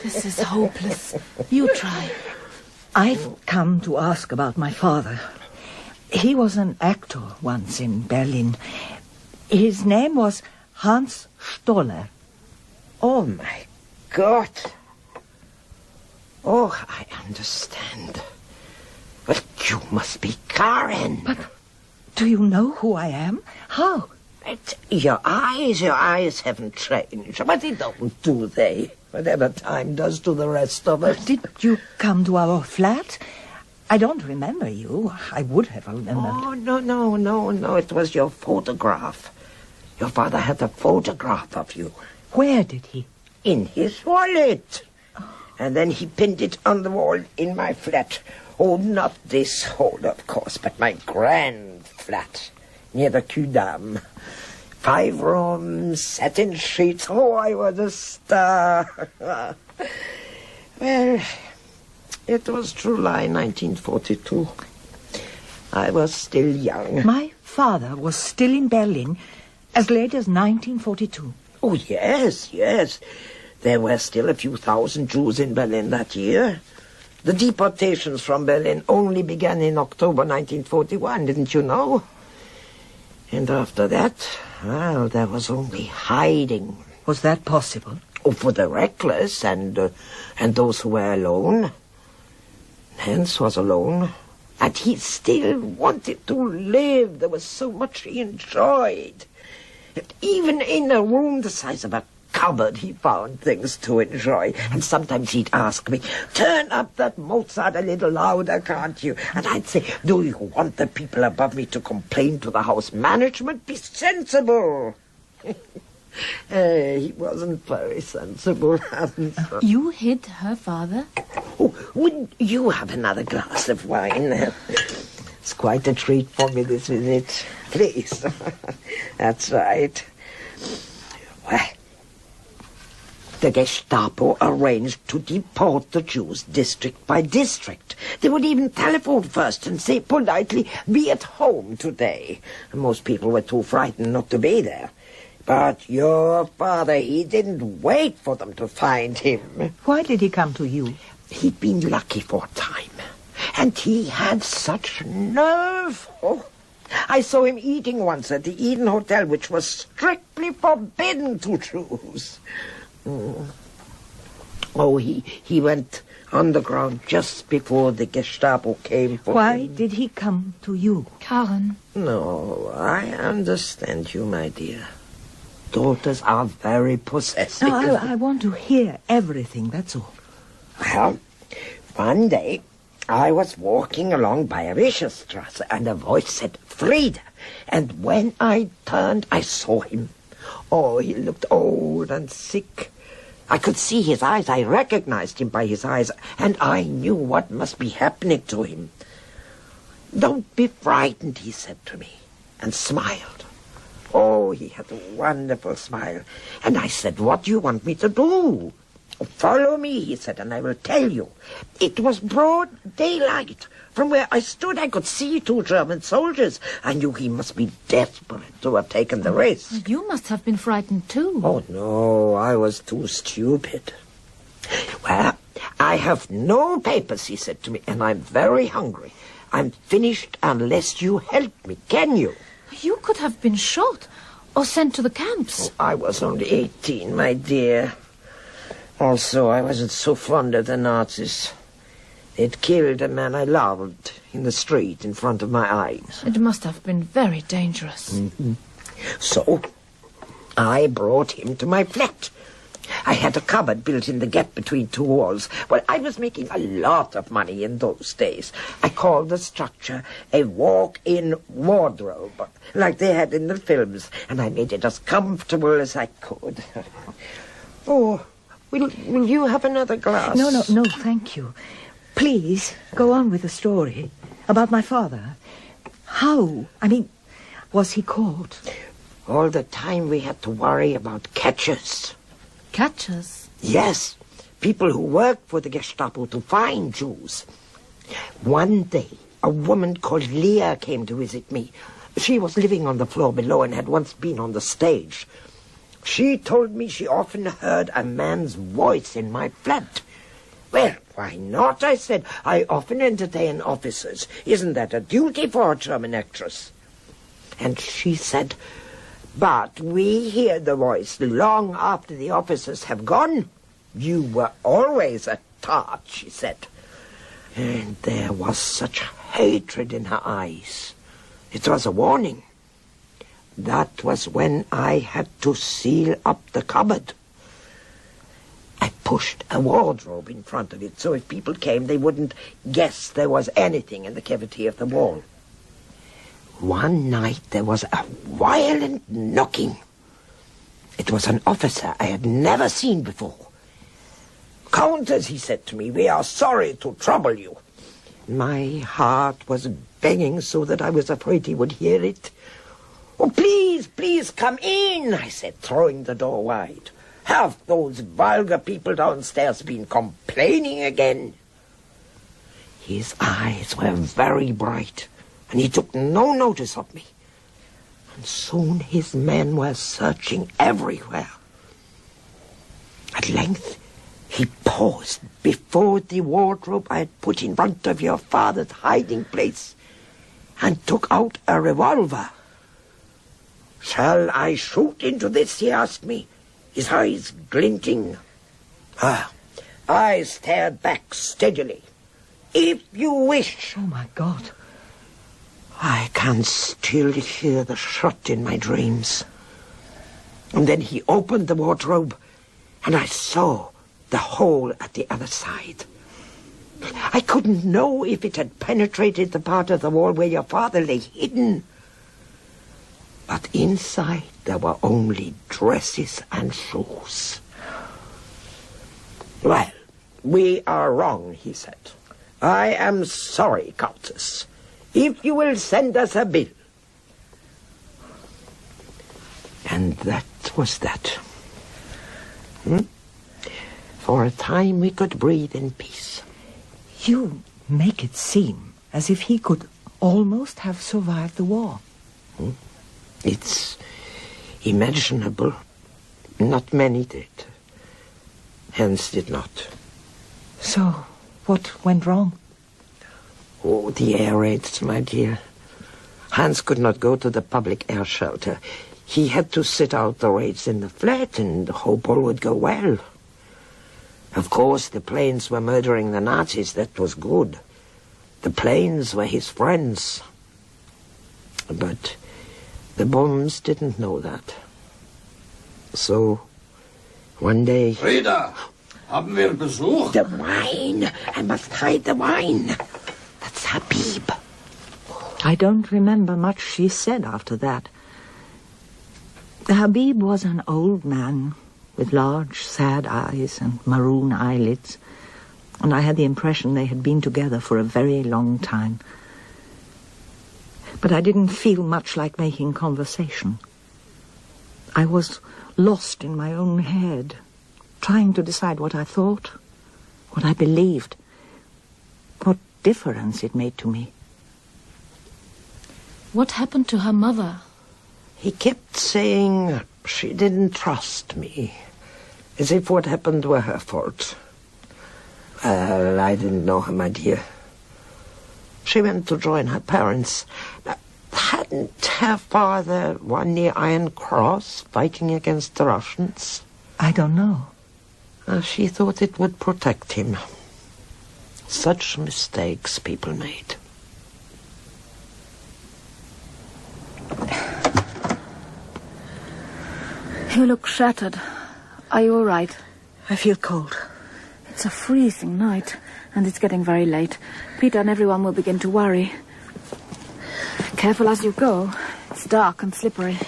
This is hopeless. You try. I've come to ask about my father. He was an actor once in Berlin. His name was Hans Stoller. Oh, my God. Oh, I understand. But you must be Karen. But do you know who I am? How? Your eyes haven't changed. But they don't, do they? Whatever time does to the rest of us. Did you come to our flat? I don't remember you. I would have remembered. Oh, no. It was your photograph. Your father had a photograph of you. Where did he? In his wallet. And then he pinned it on the wall in my flat. Oh, not this hole, of course, but my grand flat near the Quai 5 rooms, satin sheets. Oh, I was a star. Well, it was July 1942. I was still young. My father was still in Berlin as late as 1942. Oh, yes. There were still a few thousand Jews in Berlin that year. The deportations from Berlin only began in October 1941, didn't you know? And after that, well, there was only hiding. Was that possible? Oh, for the reckless and those who were alone. Hans was alone, and he still wanted to live. There was so much he enjoyed. Even in a room the size of a cupboard, he found things to enjoy. And sometimes he'd ask me, turn up that Mozart a little louder, can't you? And I'd say, do you want the people above me to complain to the house management? Be sensible. He wasn't very sensible, Hans. You hid her father? Oh, would you have another glass of wine? It's quite a treat for me, this visit. Please. That's right. Well, the Gestapo arranged to deport the Jews district by district. They would even telephone first and say politely, be at home today. Most people were too frightened not to be there. But your father, he didn't wait for them to find him. Why did he come to you? He'd been lucky for a time. And he had such nerve. Oh, I saw him eating once at the Eden Hotel, which was strictly forbidden to Jews. Oh, he went underground just before the Gestapo came for him. Why did he come to you? Karen. No, I understand you, my dear. Daughters are very possessive. No, I want to hear everything, that's all. Well, one day I was walking along by Richerstrasse and a voice said, Frieda. And when I turned, I saw him. Oh, he looked old and sick. I could see his eyes. I recognized him by his eyes, and I knew what must be happening to him. Don't be frightened, he said to me, and smiled. Oh, he had a wonderful smile. And I said, what do you want me to do? Follow me, he said, and I will tell you. It was broad daylight. From where I stood, I could see 2 German soldiers. I knew he must be desperate to have taken the risk. You must have been frightened too. Oh, no, I was too stupid. Well, I have no papers, he said to me, and I'm very hungry. I'm finished unless you help me, can you? You could have been shot or sent to the camps. Oh, I was only 18, my dear. Also, I wasn't so fond of the Nazis. They'd killed a man I loved in the street in front of my eyes. It must have been very dangerous. Mm-hmm. So, I brought him to my flat. I had a cupboard built in the gap between 2 walls. Well, I was making a lot of money in those days. I called the structure a walk-in wardrobe, like they had in the films, and I made it as comfortable as I could. Oh, will you have another glass? No, thank you. Please, go on with the story about my father. How? Was he caught? All the time we had to worry about catchers. Catchers? Yes, people who worked for the Gestapo to find Jews. One day, a woman called Leah came to visit me. She was living on the floor below and had once been on the stage. She told me she often heard a man's voice in my flat. Well, why not, I said. I often entertain officers. Isn't that a duty for a German actress? And she said, but we hear the voice long after the officers have gone. You were always a tart, she said. And there was such hatred in her eyes. It was a warning. That was when I had to seal up the cupboard. I pushed a wardrobe in front of it, so if people came, they wouldn't guess there was anything in the cavity of the wall. One night there was a violent knocking. It was an officer I had never seen before. Countess, he said to me, we are sorry to trouble you. My heart was banging so that I was afraid he would hear it. Oh, please, please come in, I said, throwing the door wide. Have those vulgar people downstairs been complaining again? His eyes were very bright, and he took no notice of me. And soon his men were searching everywhere. At length, he paused before the wardrobe I had put in front of your father's hiding place and took out a revolver. Shall I shoot into this, he asked me, his eyes glinting. I stared back steadily. If you wish. Oh, my God. I can still hear the shot in my dreams. And then he opened the wardrobe, and I saw the hole at the other side. I couldn't know if it had penetrated the part of the wall where your father lay hidden. But inside there were only dresses and shoes. Well, we are wrong, he said. I am sorry, Countess. If you will send us a bill. And that was that. For a time we could breathe in peace. You make it seem as if he could almost have survived the war. It's imaginable. Not many did. Hans did not. So, what went wrong? Oh, the air raids, my dear. Hans could not go to the public air shelter. He had to sit out the raids in the flat and hope all would go well. Of course, the planes were murdering the Nazis. That was good. The planes were his friends. But the bombs didn't know that. So, one day... Frieda, haben wir Besuch? The wine! I must hide the wine. That's Habib. I don't remember much she said after that. Habib was an old man with large, sad eyes and maroon eyelids, and I had the impression they had been together for a very long time. But I didn't feel much like making conversation. I was lost in my own head, trying to decide what I thought, what I believed, what difference it made to me. What happened to her mother? He kept saying she didn't trust me, as if what happened were her fault. Well, I didn't know her, my dear. She went to join her parents. Hadn't her father won the Iron Cross fighting against the Russians? I don't know. She thought it would protect him. Such mistakes people made. You look shattered. Are you all right? I feel cold. It's a freezing night, and it's getting very late. Peter and everyone will begin to worry. Careful as you go. It's dark and slippery.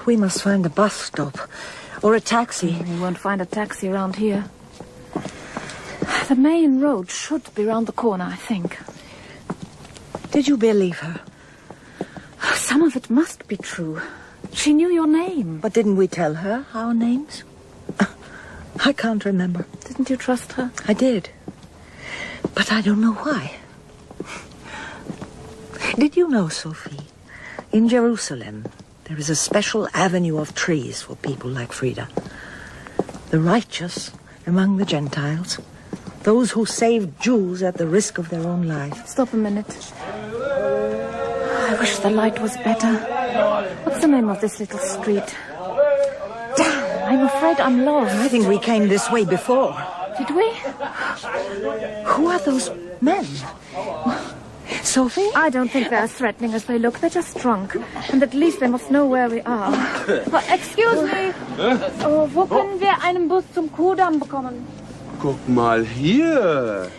We must find a bus stop or a taxi. You won't find a taxi around here. The main road should be round the corner, I think. Did you believe her? Some of it must be true. She knew your name. But didn't we tell her our names? I can't remember. Didn't you trust her? I did. But I don't know why. Did you know, Sophie, in Jerusalem, there is a special avenue of trees for people like Frida. The righteous among the Gentiles. Those who saved Jews at the risk of their own life. Stop a minute. I wish the light was better. What's the name of this little street? Damn, I'm afraid I'm lost. I think we came this way before. Did we? Who are those men? Sophie? I don't think they're as threatening as they look. They're just drunk. And at least they must know where we are. Excuse me. Wo können wir einen Bus zum Kudamm bekommen? Guck mal hier.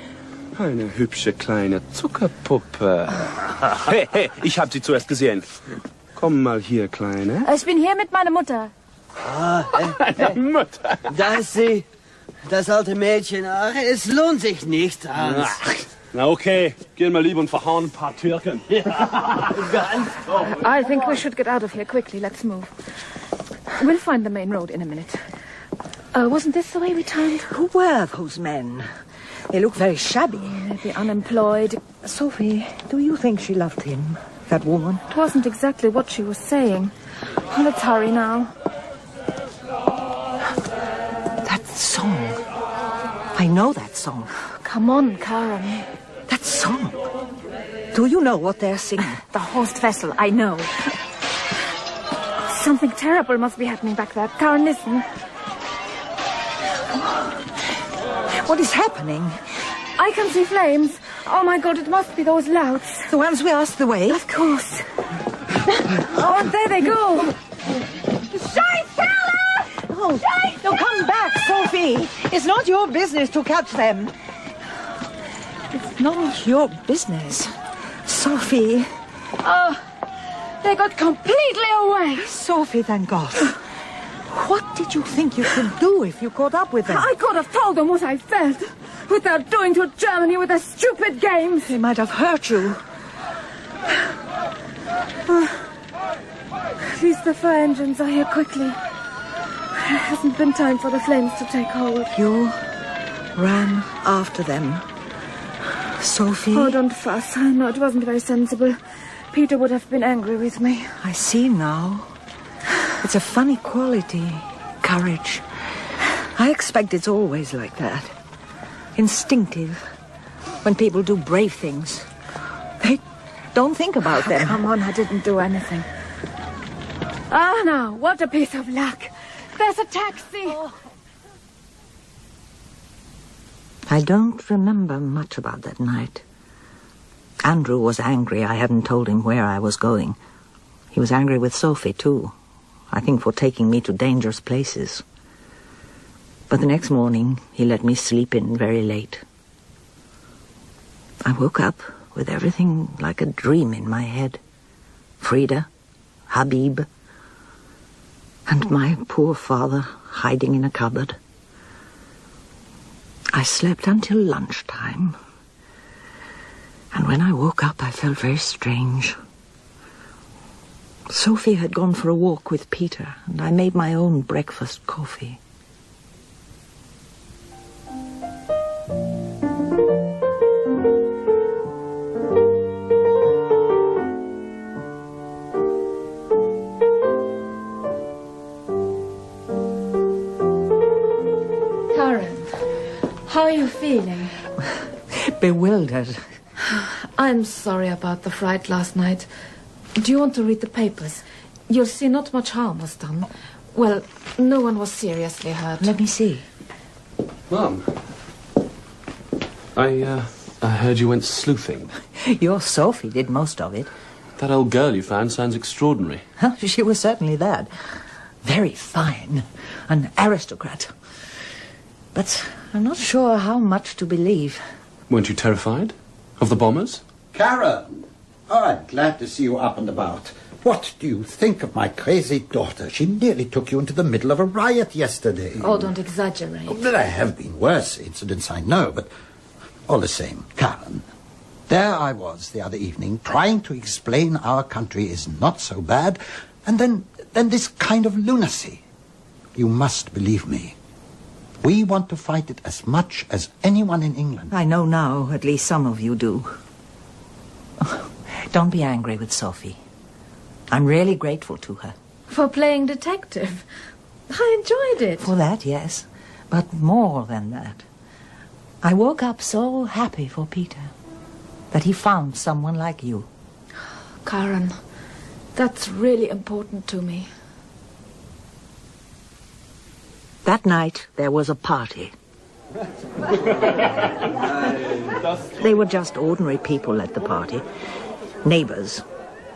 Eine hübsche kleine Zuckerpuppe. Hey, hey, ich habe sie zuerst gesehen. Komm mal hier, Kleine. Ich bin hier mit meiner Mutter. Mutter. Da ist sie. Das alte Mädchen. Ach, es lohnt sich nicht, Hans. Na okay, gehen wir lieber und verhauen ein paar Türken. I think we should get out of here quickly. Let's move. We'll find the main road in a minute. Wasn't this the way we turned? Who were those men? They look very shabby. Maybe unemployed. Sophie, do you think she loved him, that woman? It wasn't exactly what she was saying. Let's hurry now. That song. I know that song. Come on, Karen. That song. Do you know what they're singing? The Horst Vessel, I know. Something terrible must be happening back there. Karen, listen. What is happening? I can see flames. Oh, my God, it must be those louds. The ones we asked the way? Of course. Oh, and there they go. Scheißkerle! Oh, no, come back, Sophie. It's not your business to catch them. It's not your business. Sophie. Oh, they got completely away. Sophie, thank God. What did you think you could do if you caught up with them? I could have told them what I felt without going to Germany with their stupid games. They might have hurt you. At least the fire engines are here quickly. There hasn't been time for the flames to take hold. You ran after them. Sophie? Oh, don't fuss. I know it wasn't very sensible. Peter would have been angry with me. I see now. It's a funny quality. Courage. I expect it's always like that. Instinctive. When people do brave things, they don't think about them. Come on, I didn't do anything. Ah, now, what a piece of luck. There's a taxi. Oh. I don't remember much about that night. Andrew was angry I hadn't told him where I was going. He was angry with Sophie, too. I think for taking me to dangerous places. But the next morning, he let me sleep in very late. I woke up with everything like a dream in my head. Frida, Habib, and my poor father hiding in a cupboard. I slept until lunchtime. And when I woke up, I felt very strange. Sophie had gone for a walk with Peter, and I made my own breakfast coffee. Karen, how are you feeling? Bewildered. I'm sorry about the fright last night. Do you want to read the papers? You'll see not much harm was done. Well, no one was seriously hurt. Let me see. Mum, I heard you went sleuthing. Your Sophie did most of it. That old girl you found sounds extraordinary. She was certainly that. Very fine. An aristocrat. But I'm not sure how much to believe. Weren't you terrified? Of the bombers? Karen! Oh, I'm glad to see you up and about. What do you think of my crazy daughter? She nearly took you into the middle of a riot yesterday. Oh, don't exaggerate. Oh, there have been worse incidents, I know, but all the same, Karen, there I was the other evening trying to explain our country is not so bad, and then this kind of lunacy. You must believe me. We want to fight it as much as anyone in England. I know now, at least some of you do. Don't be angry with Sophie. I'm really grateful to her. For playing detective. I enjoyed it. For that, yes. But more than that. I woke up so happy for Peter that he found someone like you. Karen, that's really important to me. That night, there was a party. They were just ordinary people at the party. Neighbors.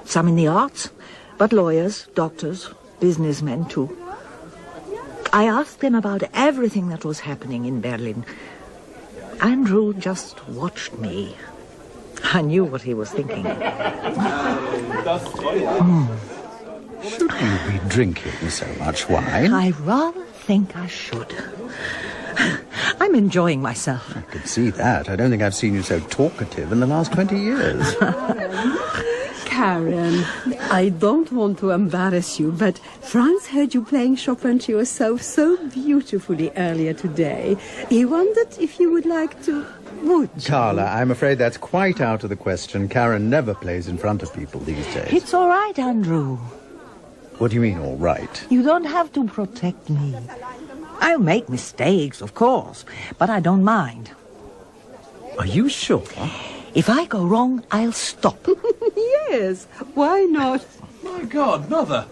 Some in the arts, but lawyers, doctors, businessmen too. I asked them about everything that was happening in Berlin. Andrew just watched me. I knew what he was thinking. Should you be drinking so much wine? I rather think I should. I'm enjoying myself. I can see that. I don't think I've seen you so talkative in the last 20 years. Karen, I don't want to embarrass you, but Franz heard you playing Chopin to yourself so beautifully earlier today. He wondered if you would like to... Would you? Carla, I'm afraid that's quite out of the question. Karen never plays in front of people these days. It's all right, Andrew. What do you mean, all right? You don't have to protect me. I'll make mistakes, of course, but I don't mind. Are you sure? If I go wrong, I'll stop. Yes, why not? My God, Mother.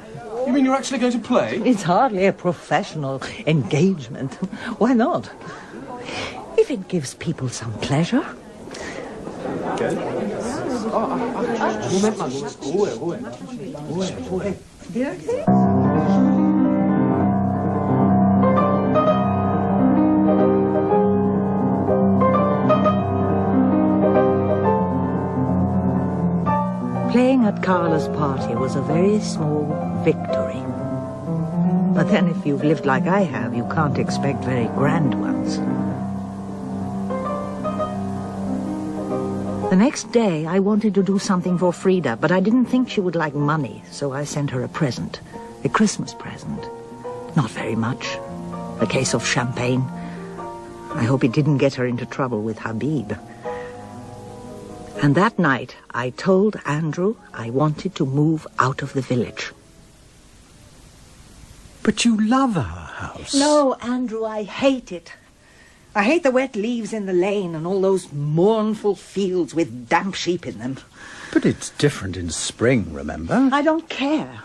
You mean you're actually going to play? It's hardly a professional engagement. Why not? If it gives people some pleasure. Moment mal, Ruhe. Playing at Carla's party was a very small victory. But then if you've lived like I have, you can't expect very grand ones. The next day, I wanted to do something for Frida, but I didn't think she would like money, so I sent her a present. A Christmas present. Not very much. A case of champagne. I hope it didn't get her into trouble with Habib. And that night, I told Andrew I wanted to move out of the village. But you love our house. No, Andrew, I hate it. I hate the wet leaves in the lane and all those mournful fields with damp sheep in them. But it's different in spring, remember? I don't care.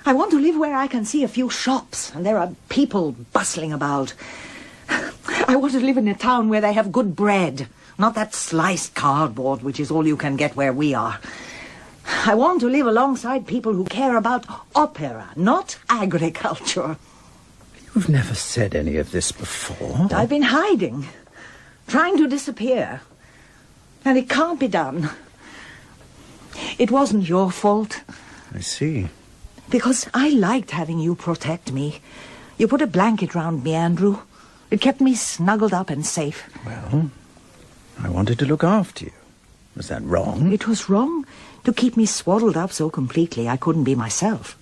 I want to live where I can see a few shops and there are people bustling about. I want to live in a town where they have good bread, not that sliced cardboard which is all you can get where we are. I want to live alongside people who care about opera, not agriculture. You've never said any of this before. I've been hiding, trying to disappear. And it can't be done. It wasn't your fault. I see. Because I liked having you protect me. You put a blanket round me, Andrew. It kept me snuggled up and safe. Well, I wanted to look after you. Was that wrong? It was wrong to keep me swaddled up so completely I couldn't be myself.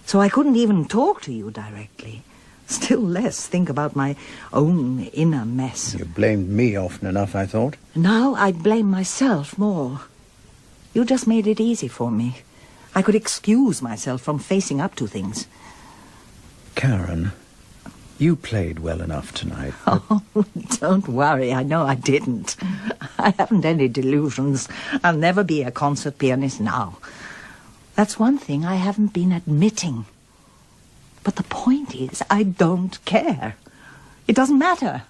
So I couldn't even talk to you directly. Still less think about my own inner mess. You blamed me often enough, I thought. Now I'd blame myself more. You just made it easy for me. I could excuse myself from facing up to things. Karen, you played well enough tonight. Oh, don't worry. I know I didn't. I haven't any delusions. I'll never be a concert pianist now. That's one thing I haven't been admitting. But the point is, I don't care. It doesn't matter.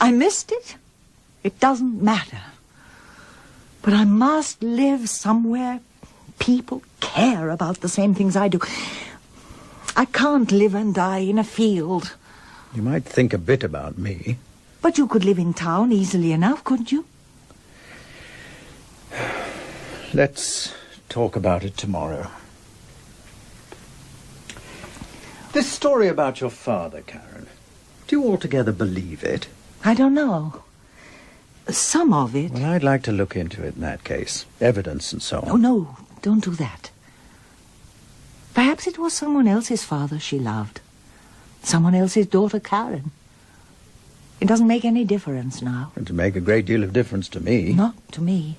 I missed it. It doesn't matter. But I must live somewhere people care about the same things I do. I can't live and die in a field. You might think a bit about me. But you could live in town easily enough, couldn't you? Let's talk about it tomorrow. This story about your father, Karen, do you altogether believe it? I don't know. Some of it. Well, I'd like to look into it in that case. Evidence and so on. Oh, no, don't do that. Perhaps it was someone else's father she loved. Someone else's daughter, Karen. It doesn't make any difference now. And to make a great deal of difference to me. Not to me.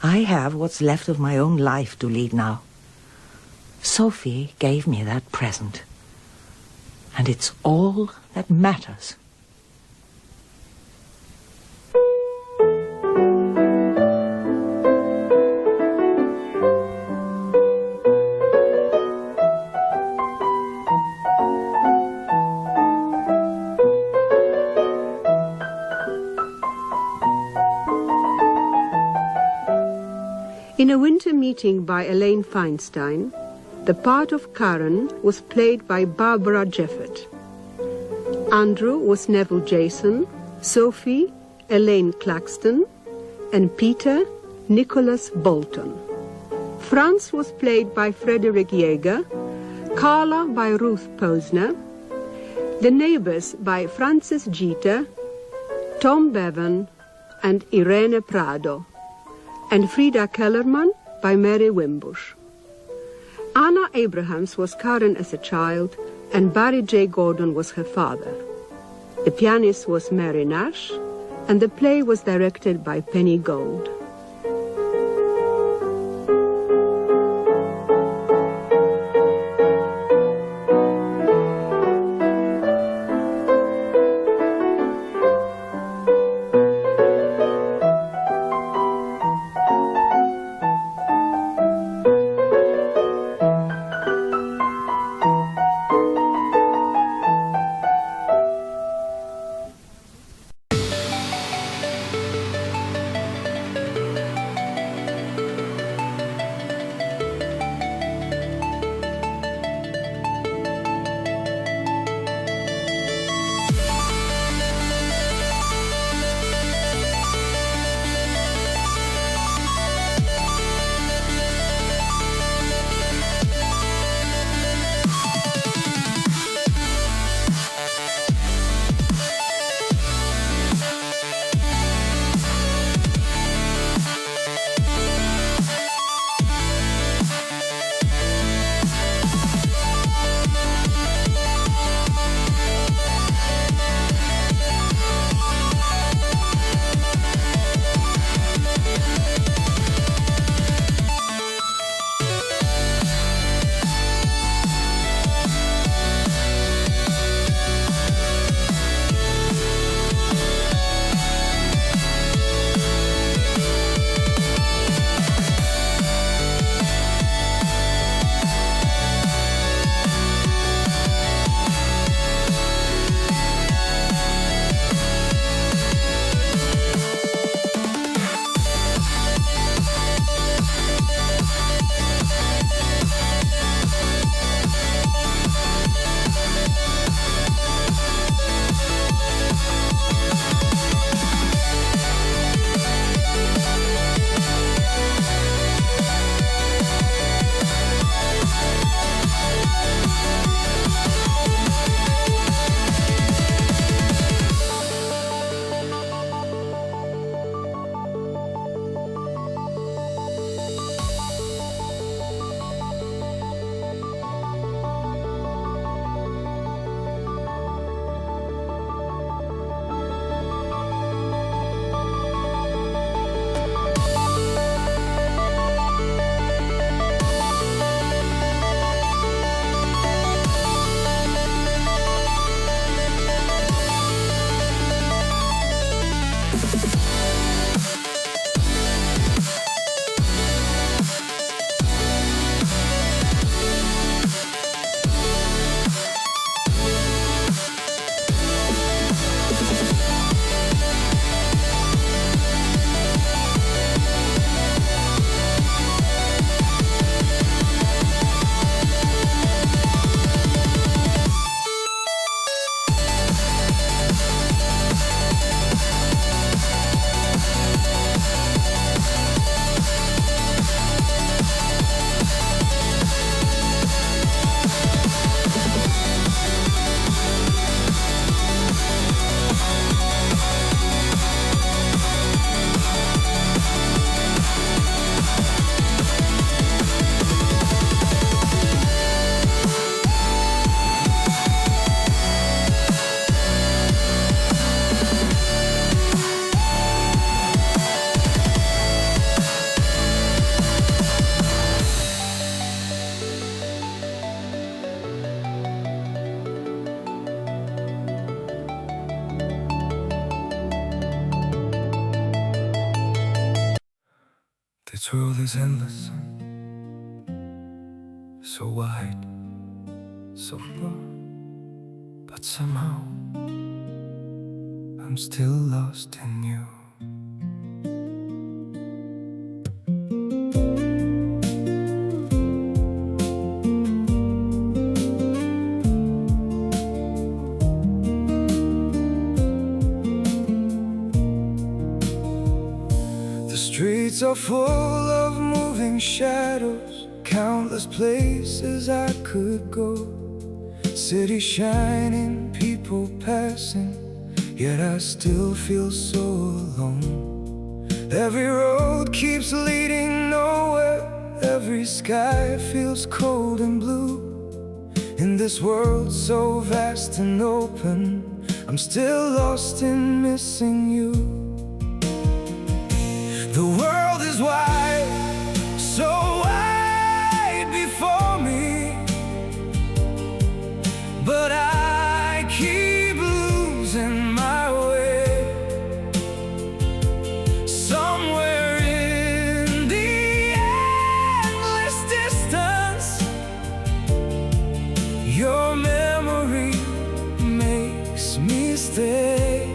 I have what's left of my own life to lead now. Sophie gave me that present. And it's all that matters. In a winter meeting by Elaine Feinstein, the part of Karen was played by Barbara Jeffert. Andrew was Neville Jason, Sophie, Elaine Claxton, and Peter, Nicholas Bolton. Franz was played by Frederick Jäger, Carla by Ruth Posner, the neighbors by Francis Jeter, Tom Bevan, and Irene Prado, and Frida Kellerman by Mary Wimbush. Anna Abrahams was Karen as a child, and Barry J. Gordon was her father. The pianist was Mary Nash, and the play was directed by Penny Gold. This world is endless, so wide, so broad, but somehow I'm still lost in you. The streets are full of moving shadows, countless places I could go. City shining, people passing, yet I still feel so alone. Every road keeps leading nowhere, every sky feels cold and blue. In this world so vast and open, I'm still lost in missing you. The world is wide, so wide before me, but I keep losing my way. Somewhere in the endless distance, your memory makes me stay.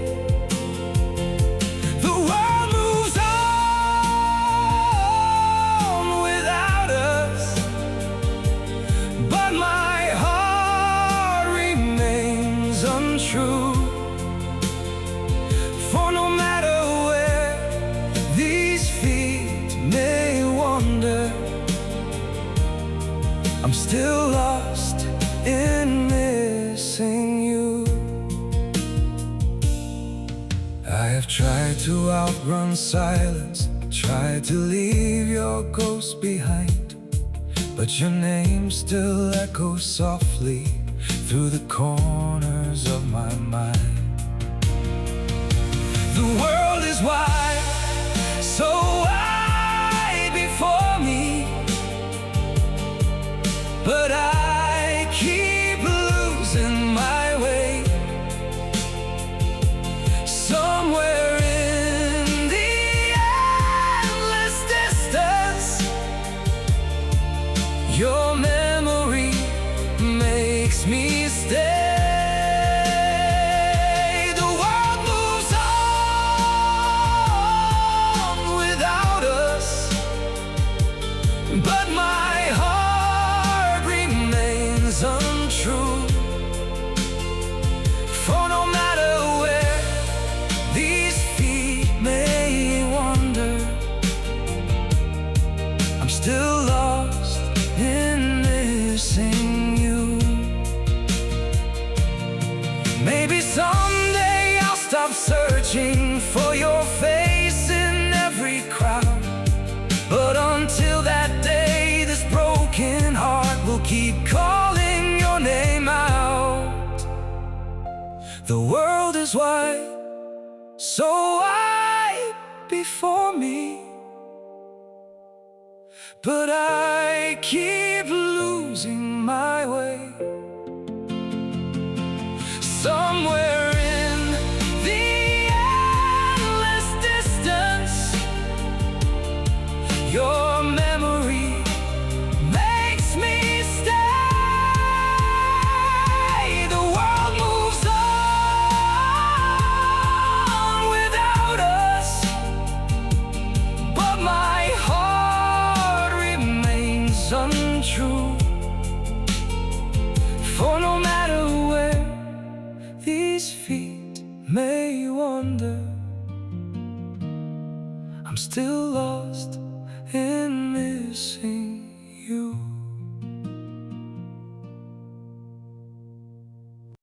For no matter where these feet may wander, I'm still lost in missing you. I have tried to outrun silence, tried to leave your ghost behind, but your name still echoes softly through the corners of my mind. The world is wide, so wide before me, but I keep losing my way. Somewhere in the endless distance, your memory makes me stay. But my heart remains untrue. For no matter where these feet may wander, I'm still lost in missing you. Maybe someday I'll stop searching for your face in every crowd, but until that day, this broken heart will keep calling your name out. The world is wide, so wide before me, but I keep losing my way. Somewhere in the endless distance, your memory makes me stay. The world moves on without us, but my heart remains untrue. For no matter where these feet may wander, I'm still lost in missing